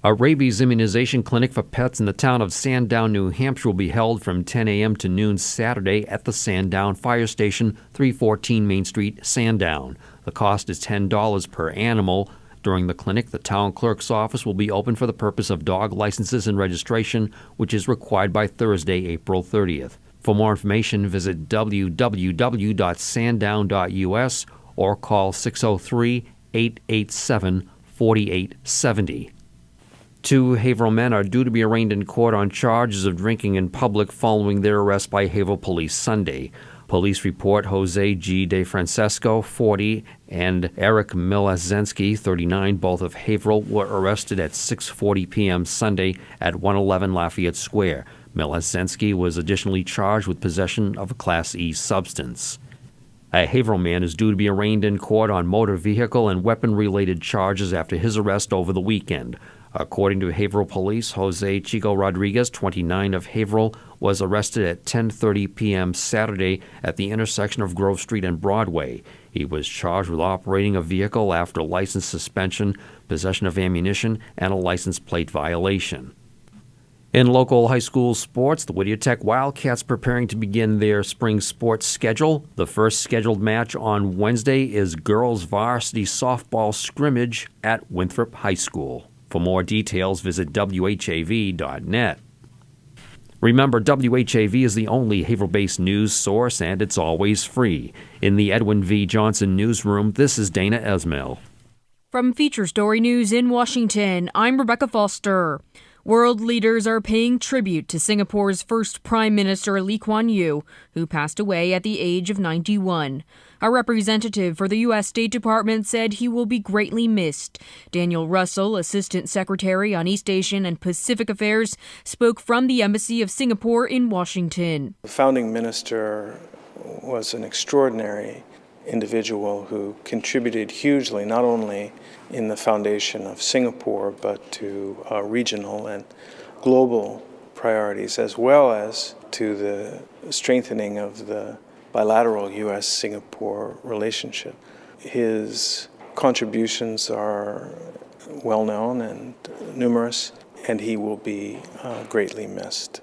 A rabies immunization clinic for pets in the town of Sandown, New Hampshire will be held from 10 a.m. to noon Saturday at the Sandown Fire Station, 314 Main Street, Sandown. The cost is $10 per animal. During the clinic, the town clerk's office will be open for the purpose of dog licenses and registration, which is required by Thursday, April 30th. For more information, visit www.sandown.us or call 603-887-4870. 2 Haverhill men are due to be arraigned in court on charges of drinking in public following their arrest by Haverhill police Sunday. Police report Jose G. De Francesco, 40, and Eric Milazensky, 39, both of Haverhill, were arrested at 6:40 p.m. Sunday at 111 Lafayette Square. Milazensky was additionally charged with possession of a Class E substance. A Haverhill man is due to be arraigned in court on motor vehicle and weapon-related charges after his arrest over the weekend. According to Haverhill Police, Jose Chico Rodriguez, 29, of Haverhill, was arrested at 10:30 p.m. Saturday at the intersection of Grove Street and Broadway. He was charged with operating a vehicle after license suspension, possession of ammunition, and a license plate violation. In local high school sports, the Whittier Tech Wildcats preparing to begin their spring sports schedule. The first scheduled match on Wednesday is girls varsity softball scrimmage at Winthrop High School. For more details, visit WHAV.net. Remember, WHAV is the only Haverhill-based news source, and it's always free. In the Edwin V. Johnson newsroom, this is Dana Esmail. From Feature Story News in Washington, I'm Rebecca Foster. World leaders are paying tribute to Singapore's first Prime Minister Lee Kuan Yew, who passed away at the age of 91. A representative for the U.S. State Department said he will be greatly missed. Daniel Russell, Assistant Secretary on East Asian and Pacific Affairs, spoke from the Embassy of Singapore in Washington. The founding minister was an extraordinary individual who contributed hugely, not only in the foundation of Singapore, but to regional and global priorities, as well as to the strengthening of the bilateral U.S.-Singapore relationship. His contributions are well known and numerous, and he will be greatly missed.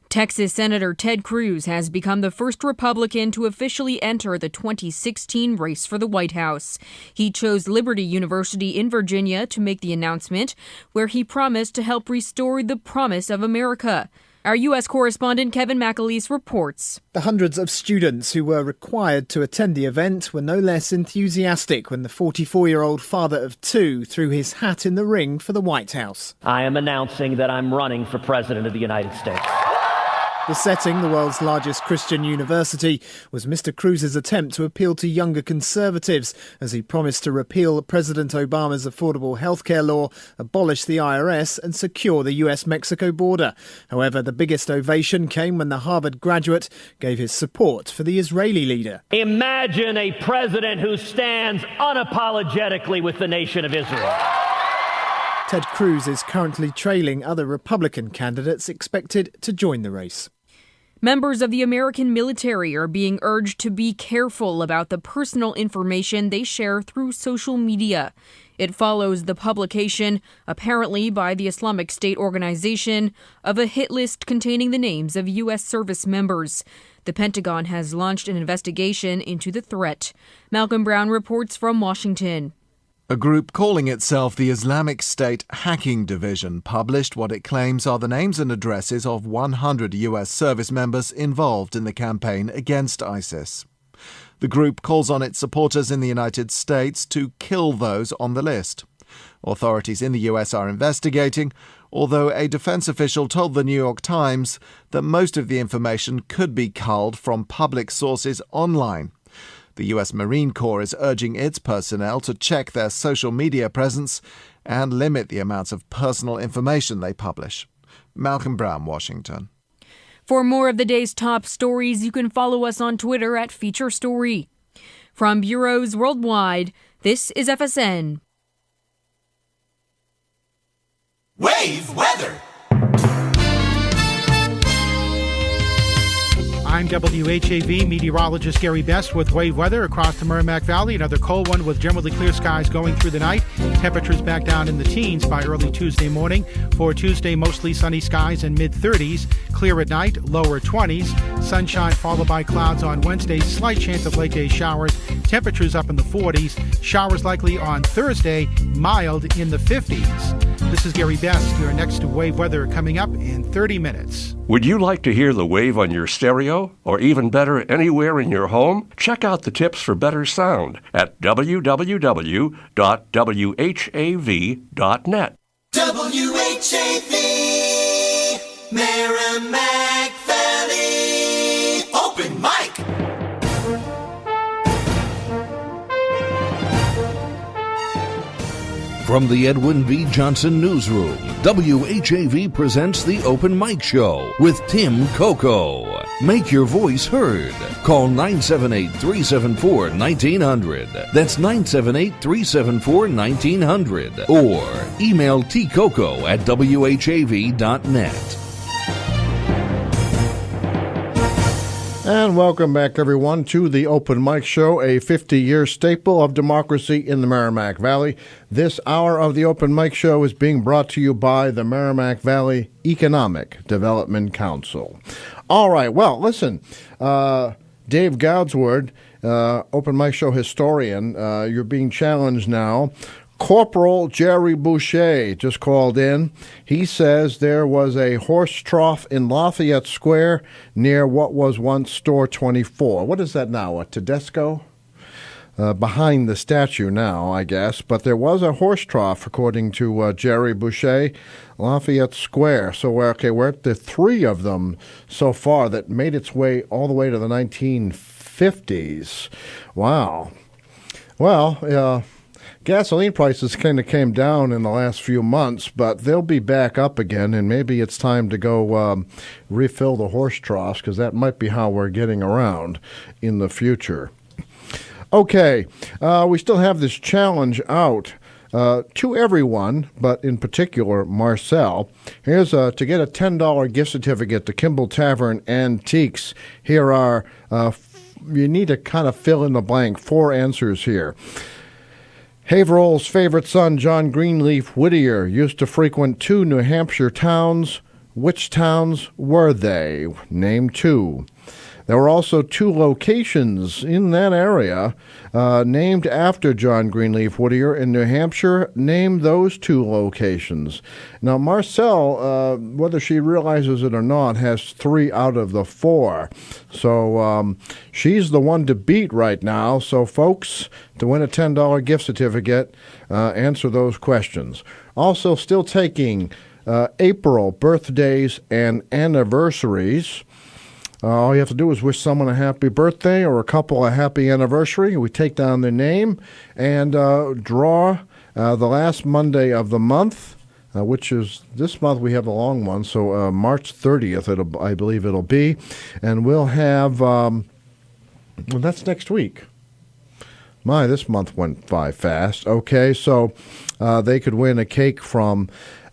Texas Senator Ted Cruz has become the first Republican to officially enter the 2016 race for the White House. He chose Liberty University in Virginia to make the announcement, where he promised to help restore the promise of America. Our U.S. correspondent Kevin McAleese reports. The hundreds of students who were required to attend the event were no less enthusiastic when the 44-year-old father of two threw his hat in the ring for the White House. I am announcing that I'm running for President of the United States. The setting, the world's largest Christian university, was Mr. Cruz's attempt to appeal to younger conservatives as he promised to repeal President Obama's affordable healthcare law, abolish the IRS and secure the US-Mexico border. However, the biggest ovation came when the Harvard graduate gave his support for the Israeli leader. Imagine a president who stands unapologetically with the nation of Israel. Ted Cruz is currently trailing other Republican candidates expected to join the race. Members of the American military are being urged to be careful about the personal information they share through social media. It follows the publication, apparently by the Islamic State organization, of a hit list containing the names of U.S. service members. The Pentagon has launched an investigation into the threat. Malcolm Brown reports from Washington. A group calling itself the Islamic State Hacking Division published what it claims are the names and addresses of 100 U.S. service members involved in the campaign against ISIS. The group calls on its supporters in the United States to kill those on the list. Authorities in the U.S. are investigating, although a defense official told the New York Times that most of the information could be culled from public sources online. The U.S. Marine Corps is urging its personnel to check their social media presence and limit the amounts of personal information they publish. Malcolm Brown, Washington. For more of the day's top stories, you can follow us on Twitter at Feature Story. From bureaus worldwide, this is FSN. WAVE weather. I'm WHAV meteorologist Gerry Best with WAVE weather across the Merrimack Valley. Another cold one with generally clear skies going through the night. Temperatures back down in the teens by early Tuesday morning. For Tuesday, mostly sunny skies and mid-30s. Clear at night, lower 20s. Sunshine followed by clouds on Wednesday. Slight chance of late day showers. Temperatures up in the 40s. Showers likely on Thursday. Mild in the 50s. This is Gerry Best. You're next to WAVE weather coming up in 30 minutes. Would you like to hear the wave on your stereo? Or even better, anywhere in your home? Check out the tips for better sound at www.whav.net. WHAV, Merrimack Valley, open mic. From the Edwin V. Johnson Newsroom, WHAV presents the Open Mic Show with Tim Coco. Make your voice heard. Call 978-374-1900. That's 978-374-1900. Or email tcoco@whav.net. And welcome back, everyone, to the Open Mic Show, a 50-year staple of democracy in the Merrimack Valley. This hour of the Open Mic Show is being brought to you by the Merrimack Valley Economic Development Council. All right, well, listen, Dave Goudsward, Open Mic Show historian, you're being challenged now. Corporal Gerry Boucher just called in. He says there was a horse trough in Lafayette Square near what was once Store 24. What is that now, a Tedesco? Behind the statue now, I guess. But there was a horse trough, according to Gerry Boucher, Lafayette Square. So, we're at the three of them so far that made its way all the way to the 1950s. Wow. Well, gasoline prices kind of came down in the last few months, but they'll be back up again, and maybe it's time to go refill the horse troughs, because that might be how we're getting around in the future. Okay, we still have this challenge out to everyone, but in particular Marcelle. Here's to get a $10 gift certificate to Kimball Tavern Antiques. Here are, you need to kind of fill in the blank, 4 answers here. Haverhill's favorite son, John Greenleaf Whittier, used to frequent 2 New Hampshire towns. Which towns were they? Name 2. There were also 2 locations in that area named after John Greenleaf Whittier in New Hampshire. Name those 2 locations. Now, Marcelle, whether she realizes it or not, has 3 out of the 4. So she's the one to beat right now. So, folks, to win a $10 gift certificate, answer those questions. Also, still taking April birthdays and anniversaries. All you have to do is wish someone a happy birthday or a couple a happy anniversary. We take down their name and draw the last Monday of the month, which is this month. We have a long one, so March 30th, I believe it'll be. And we'll have, well, that's next week. My, this month went by fast. Okay, so they could win a cake from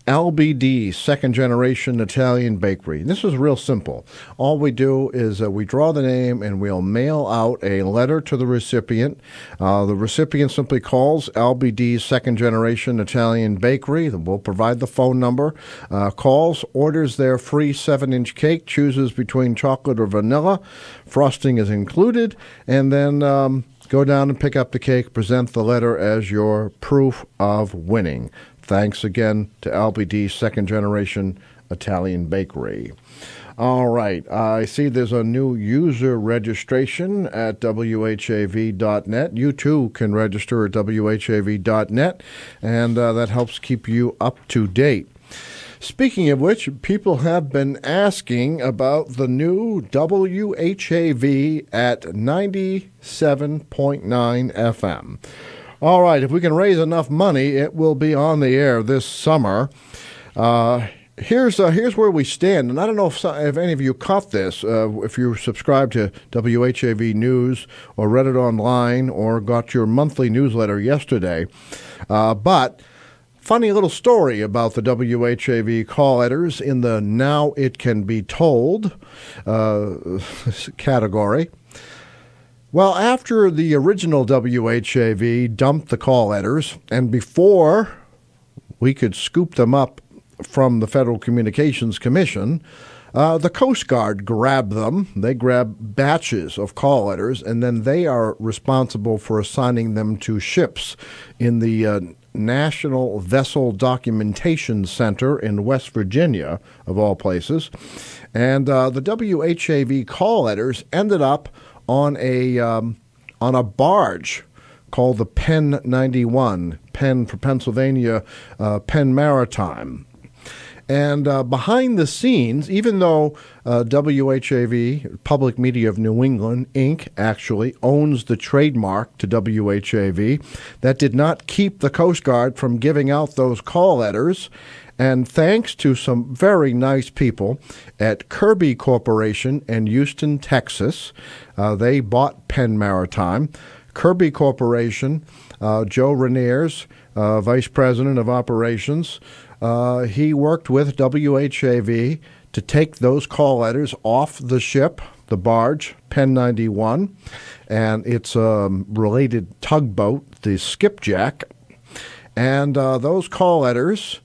LBD, Second Generation Italian Bakery. This is real simple. All we do is we draw the name and we'll mail out a letter to the recipient. The recipient simply calls LBD, Second Generation Italian Bakery. We'll provide the phone number. Calls, orders their free 7-inch cake, chooses between chocolate or vanilla. Frosting is included, and then go down and pick up the cake, present the letter as your proof of winning. Thanks again to LBD, Second Generation Italian Bakery. All right. I see there's a new user registration at WHAV.net. You, too, can register at WHAV.net, and that helps keep you up to date. Speaking of which, people have been asking about the new WHAV at 97.9 FM. All right, if we can raise enough money, it will be on the air this summer. Here's where we stand, and I don't know if any of you caught this, if you subscribe to WHAV News or read it online or got your monthly newsletter yesterday, but funny little story about the WHAV call letters in the Now It Can Be Told category. Well, after the original WHAV dumped the call letters, and before we could scoop them up from the Federal Communications Commission, the Coast Guard grabbed them. They grab batches of call letters, and then they are responsible for assigning them to ships in the National Vessel Documentation Center in West Virginia, of all places. And the WHAV call letters ended up on a barge called the Penn 91, Penn for Pennsylvania, Penn Maritime. And behind the scenes, even though WHAV, Public Media of New England, Inc., actually owns the trademark to WHAV, that did not keep the Coast Guard from giving out those call letters. And thanks to some very nice people at Kirby Corporation in Houston, Texas, they bought Penn Maritime. Kirby Corporation, Joe Reniers, Vice President of Operations, he worked with WHAV to take those call letters off the ship, the barge, Penn 91, and its related tugboat, the Skipjack. And those call letters,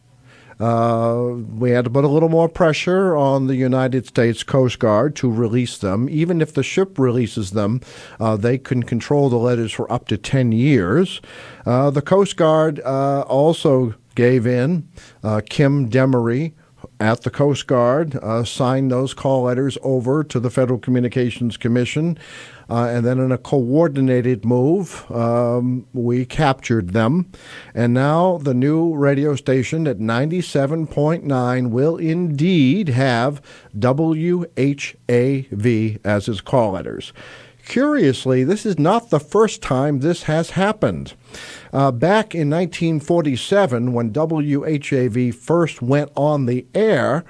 we had to put a little more pressure on the United States Coast Guard to release them. Even if the ship releases them, they can control the letters for up to 10 years. The Coast Guard also gave in. Kim Demery at the Coast Guard signed those call letters over to the Federal Communications Commission. And then in a coordinated move, we captured them. And now the new radio station at 97.9 will indeed have WHAV as its call letters. Curiously, this is not the first time this has happened. Back in 1947, when WHAV first went on the air,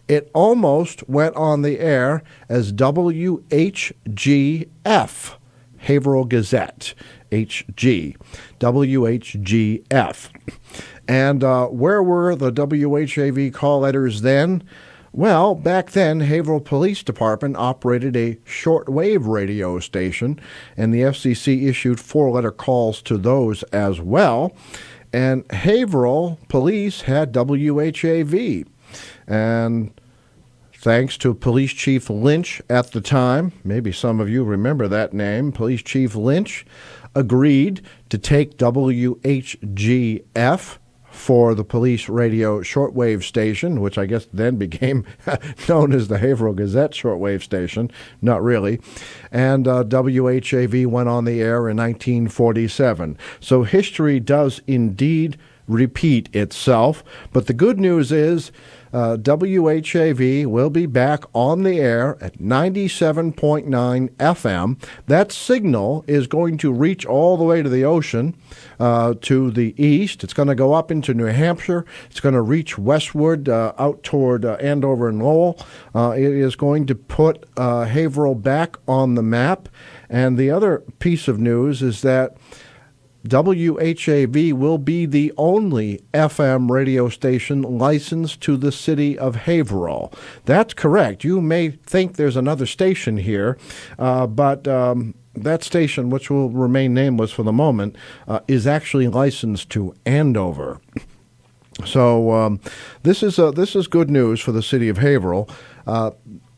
it almost went on the air as WHGF, Haverhill Gazette, HG, WHGF. And where were the WHAV call letters then? Well, back then, Haverhill Police Department operated a shortwave radio station, and the FCC issued 4-letter calls to those as well. And Haverhill Police had WHAV. And thanks to Police Chief Lynch at the time, maybe some of you remember that name, Police Chief Lynch agreed to take WHGF for the police radio shortwave station, which I guess then became known as the Haverhill Gazette shortwave station. Not really. And WHAV went on the air in 1947. So history does indeed repeat itself. But the good news is WHAV will be back on the air at 97.9 FM. That signal is going to reach all the way to the ocean, to the east. It's going to go up into New Hampshire. It's going to reach westward out toward Andover and Lowell. It is going to put Haverhill back on the map. And the other piece of news is that WHAV will be the only FM radio station licensed to the city of Haverhill. That's correct. You may think there's another station here, but that station, which will remain nameless for the moment, is actually licensed to Andover. So this is good news for the city of Haverhill.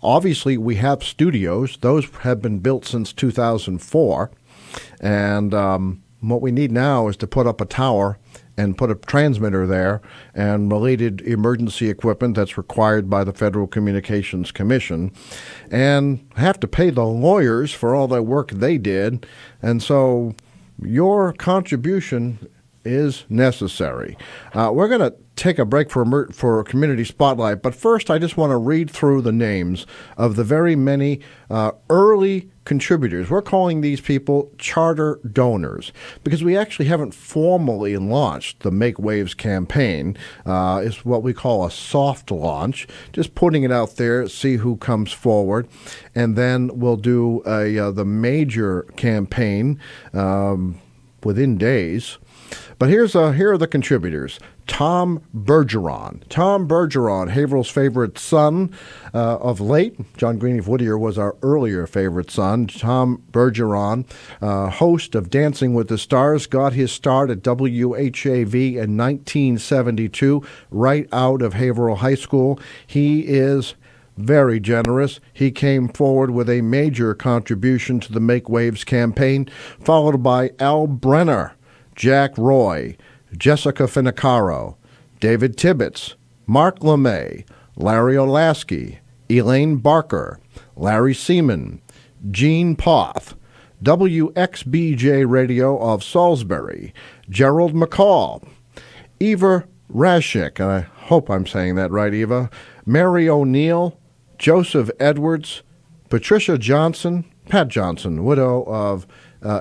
Obviously, we have studios. Those have been built since 2004, and what we need now is to put up a tower and put a transmitter there and related emergency equipment that's required by the Federal Communications Commission, and have to pay the lawyers for all the work they did. And so your contribution is necessary. We're going to take a break for Community Spotlight, but first I just want to read through the names of the very many early contributors. We're calling these people charter donors because we actually haven't formally launched the Make Waves campaign. It's what we call a soft launch, just putting it out there, see who comes forward, and then we'll do the major campaign within days. But here are the contributors. Tom Bergeron. Tom Bergeron, Haverhill's favorite son of late. John Green of Whittier was our earlier favorite son. Tom Bergeron, host of Dancing with the Stars, got his start at WHAV in 1972, right out of Haverhill High School. He is very generous. He came forward with a major contribution to the Make Waves campaign, followed by Al Brenner, Jack Roy, Jessica Finicaro, David Tibbetts, Mark LeMay, Larry Olasky, Elaine Barker, Larry Seaman, Gene Poth, WXBJ Radio of Salisbury, Gerald McCall, Eva Rashik, and I hope I'm saying that right, Eva, Mary O'Neill, Joseph Edwards, Patricia Johnson, Pat Johnson, widow of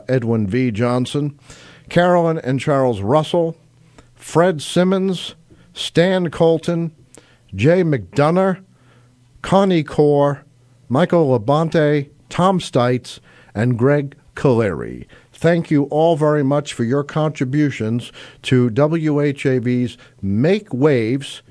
Edwin V. Johnson, Carolyn and Charles Russell, Fred Simmons, Stan Colton, Jay McDonough, Connie Core, Michael Labonte, Tom Stites, and Greg Caleri. Thank you all very much for your contributions to WHAV's Make Waves,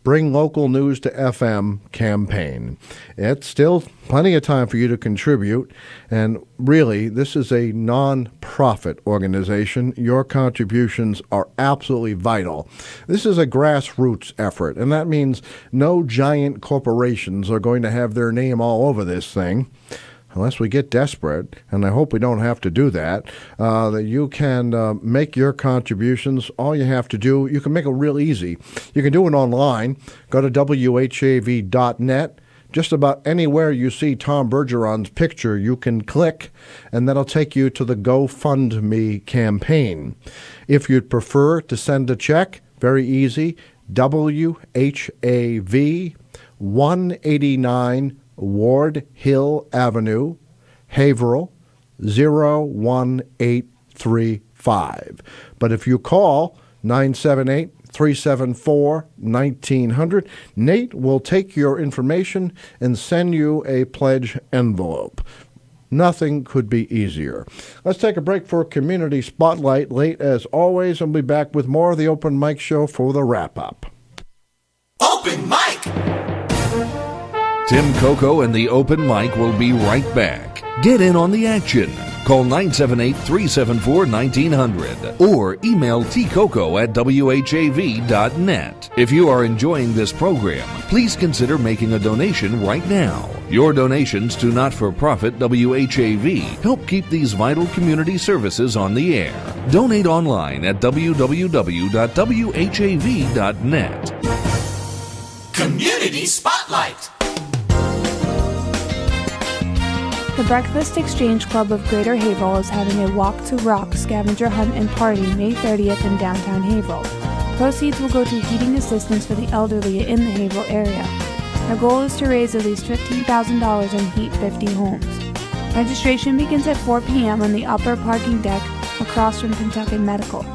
Bring Local News to FM campaign. It's still plenty of time for you to contribute, and really, this is a non-profit organization. Your contributions are absolutely vital. This is a grassroots effort, and that means no giant corporations are going to have their name all over this thing, unless we get desperate, and I hope we don't have to do that, that you can make your contributions. All you have to do, you can make it real easy. You can do it online. Go to WHAV.net. Just about anywhere you see Tom Bergeron's picture, you can click, and that'll take you to the GoFundMe campaign. If you'd prefer to send a check, very easy, WHAV 189 Ward Hill Avenue, Haverhill, 01835. But if you call 978-374-1900, Nate will take your information and send you a pledge envelope. Nothing could be easier. Let's take a break for Community Spotlight. Late as always, and we'll be back with more of the Open Mic Show for the wrap-up. Open Mic! Tim Coco and the Open Mic will be right back. Get in on the action. Call 978-374-1900 or email tcoco@whav.net. If you are enjoying this program, please consider making a donation right now. Your donations to not-for-profit WHAV help keep these vital community services on the air. Donate online at www.whav.net. Community Spotlight. The Breakfast Exchange Club of Greater Haverhill is having a Walk to Rock scavenger hunt and party May 30th in downtown Haverhill. Proceeds will go to heating assistance for the elderly in the Haverhill area. Our goal is to raise at least $15,000 and heat 50 homes. Registration begins at 4 p.m. on the upper parking deck across from Pentucket Medical.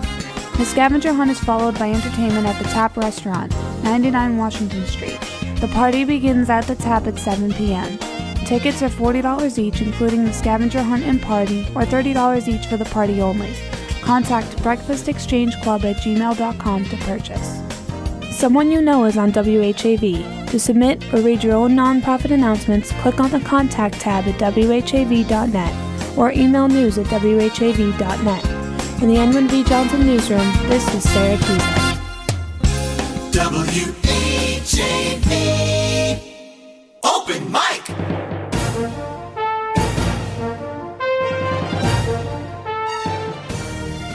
The scavenger hunt is followed by entertainment at the Tap Restaurant, 99 Washington Street. The party begins at the Tap at 7 p.m. Tickets are $40 each, including the scavenger hunt and party, or $30 each for the party only. Contact breakfastexchangeclub@gmail.com to purchase. Someone you know is on WHAV. To submit or read your own nonprofit announcements, click on the Contact tab at whav.net or email news@whav.net. In the Edwin V. Johnson Newsroom, this is Sarah Keesley. WHAV Open Mic.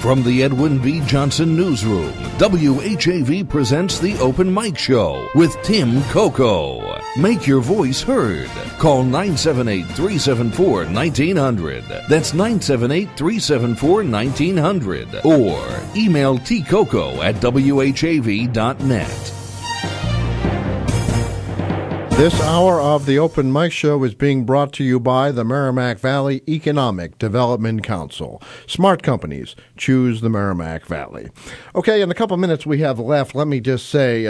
From the Edwin V. Johnson Newsroom, WHAV presents the Open Mic Show with Tim Coco. Make your voice heard. Call 978-374-1900. That's 978-374-1900. Or email tcoco@whav.net. This hour of the Open Mic Show is being brought to you by the Merrimack Valley Economic Development Council. Smart companies choose the Merrimack Valley. Okay, in a couple minutes we have left, let me just say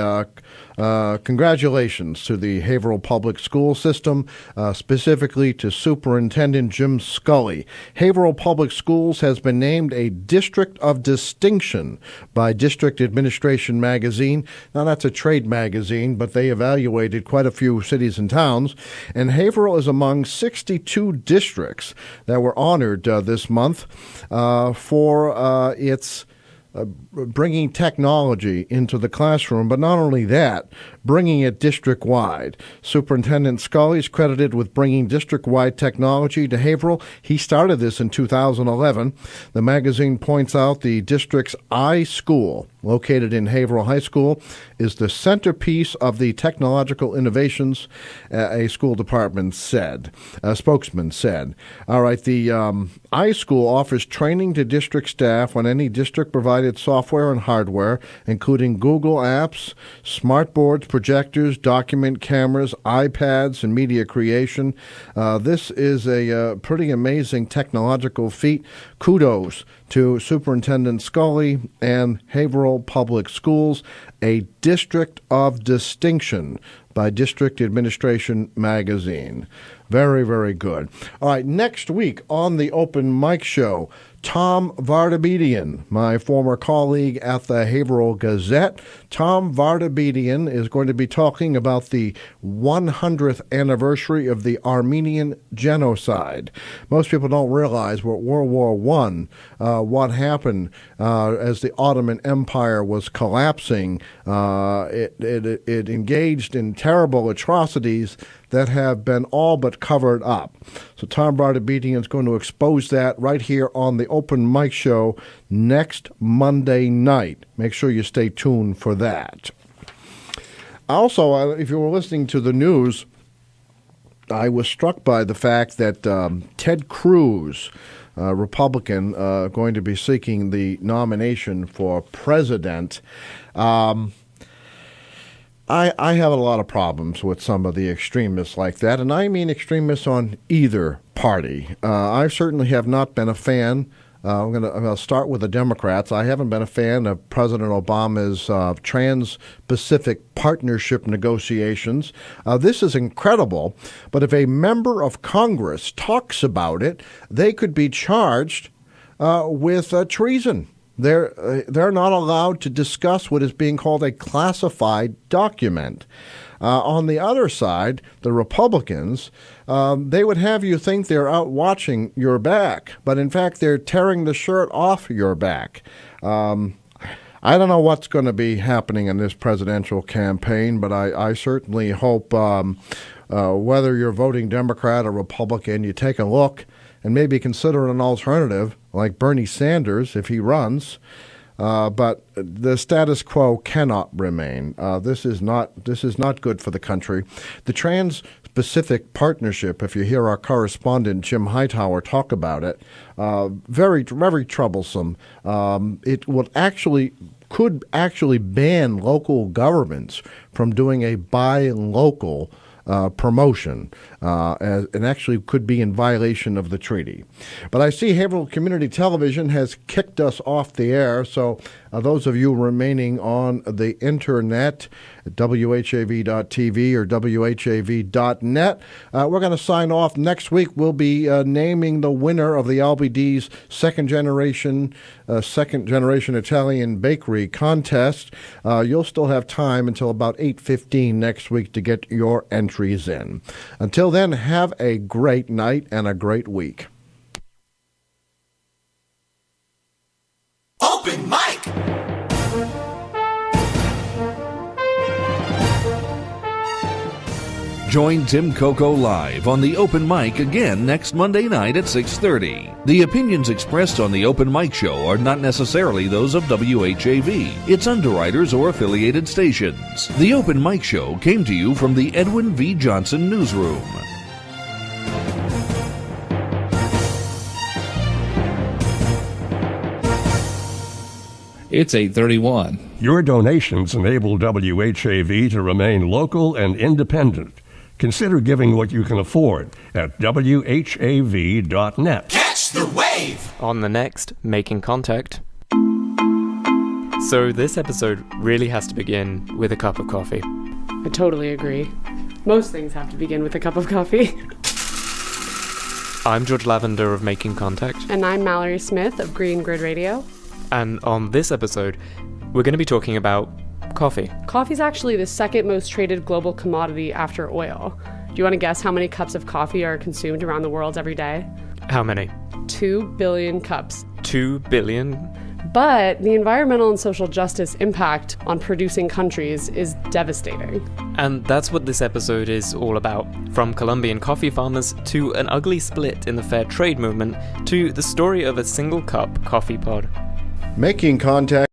congratulations to the Haverhill Public School System, specifically to Superintendent Jim Scully. Haverhill Public Schools has been named a District of Distinction by District Administration Magazine. Now, that's a trade magazine, but they evaluated quite a few cities and towns, and Haverhill is among 62 districts that were honored this month for its bringing technology into the classroom, but not only that, bringing it district-wide. Superintendent Scully is credited with bringing district-wide technology to Haverhill. He started this in 2011. The magazine points out the district's iSchool, located in Haverhill High School, is the centerpiece of the technological innovations, a school department said, a spokesman said. All right, the iSchool offers training to district staff on any district-provided software and hardware, including Google Apps, smart boards, projectors, document cameras, iPads, and media creation. This is a pretty amazing technological feat. Kudos to Superintendent Scully and Haverhill Public Schools, a District of Distinction by District Administration Magazine. Very, very good. All right, next week on the Open Mic Show, Tom Vardabedian, my former colleague at the Haverhill Gazette. Tom Vardabedian is going to be talking about the 100th anniversary of the Armenian genocide. Most people don't realize what World War I, what happened as the Ottoman Empire was collapsing. It engaged in terrible atrocities that have been all but covered up. So Tom Vardabedian is going to expose that right here on the Open Mic Show next Monday night. Make sure you stay tuned for that. Also, if you were listening to the news, I was struck by the fact that Ted Cruz, Republican, going to be seeking the nomination for president. I have a lot of problems with some of the extremists like that, and I mean extremists on either party. I certainly have not been a fan. I'm going to start with the Democrats. I haven't been a fan of President Obama's Trans-Pacific Partnership negotiations. This is incredible, but if a member of Congress talks about it, they could be charged with treason. They're not allowed to discuss what is being called a classified document. On the other side, the Republicans, they would have you think they're out watching your back, but in fact they're tearing the shirt off your back. I don't know what's going to be happening in this presidential campaign, but I certainly hope whether you're voting Democrat or Republican, you take a look and maybe consider an alternative like Bernie Sanders if he runs. But the status quo cannot remain. This is not good for the country. The Trans-Pacific Partnership, if you hear our correspondent Jim Hightower talk about it, very, very troublesome. It could actually ban local governments from doing a buy local promotion, and actually could be in violation of the treaty. But I see Haverhill Community Television has kicked us off the air, so those of you remaining on the internet, WHAV.tv or WHAV.net, we're going to sign off. Next week we'll be naming the winner of the LBD's second generation Italian bakery contest. You'll still have time until about 8:15 next week to get your entries in. Until then, have a great night and a great week. Open mic! Join Tim Coco live on the Open Mic again next Monday night at 6:30. The opinions expressed on the Open Mic show are not necessarily those of WHAV, its underwriters, or affiliated stations. The Open Mic show came to you from the Edwin V. Johnson Newsroom. It's 8:31. Your donations enable WHAV to remain local and independent. Consider giving what you can afford at WHAV.net. Catch the wave! On the next Making Contact. So this episode really has to begin with a cup of coffee. I totally agree. Most things have to begin with a cup of coffee. I'm George Lavender of Making Contact. And I'm Mallory Smith of Green Grid Radio. And on this episode, we're going to be talking about coffee. Coffee's actually the second most traded global commodity after oil. Do you want to guess how many cups of coffee are consumed around the world every day? How many? 2 billion cups. 2 billion? But the environmental and social justice impact on producing countries is devastating. And that's what this episode is all about. From Colombian coffee farmers to an ugly split in the fair trade movement to the story of a single cup coffee pod. Making Contact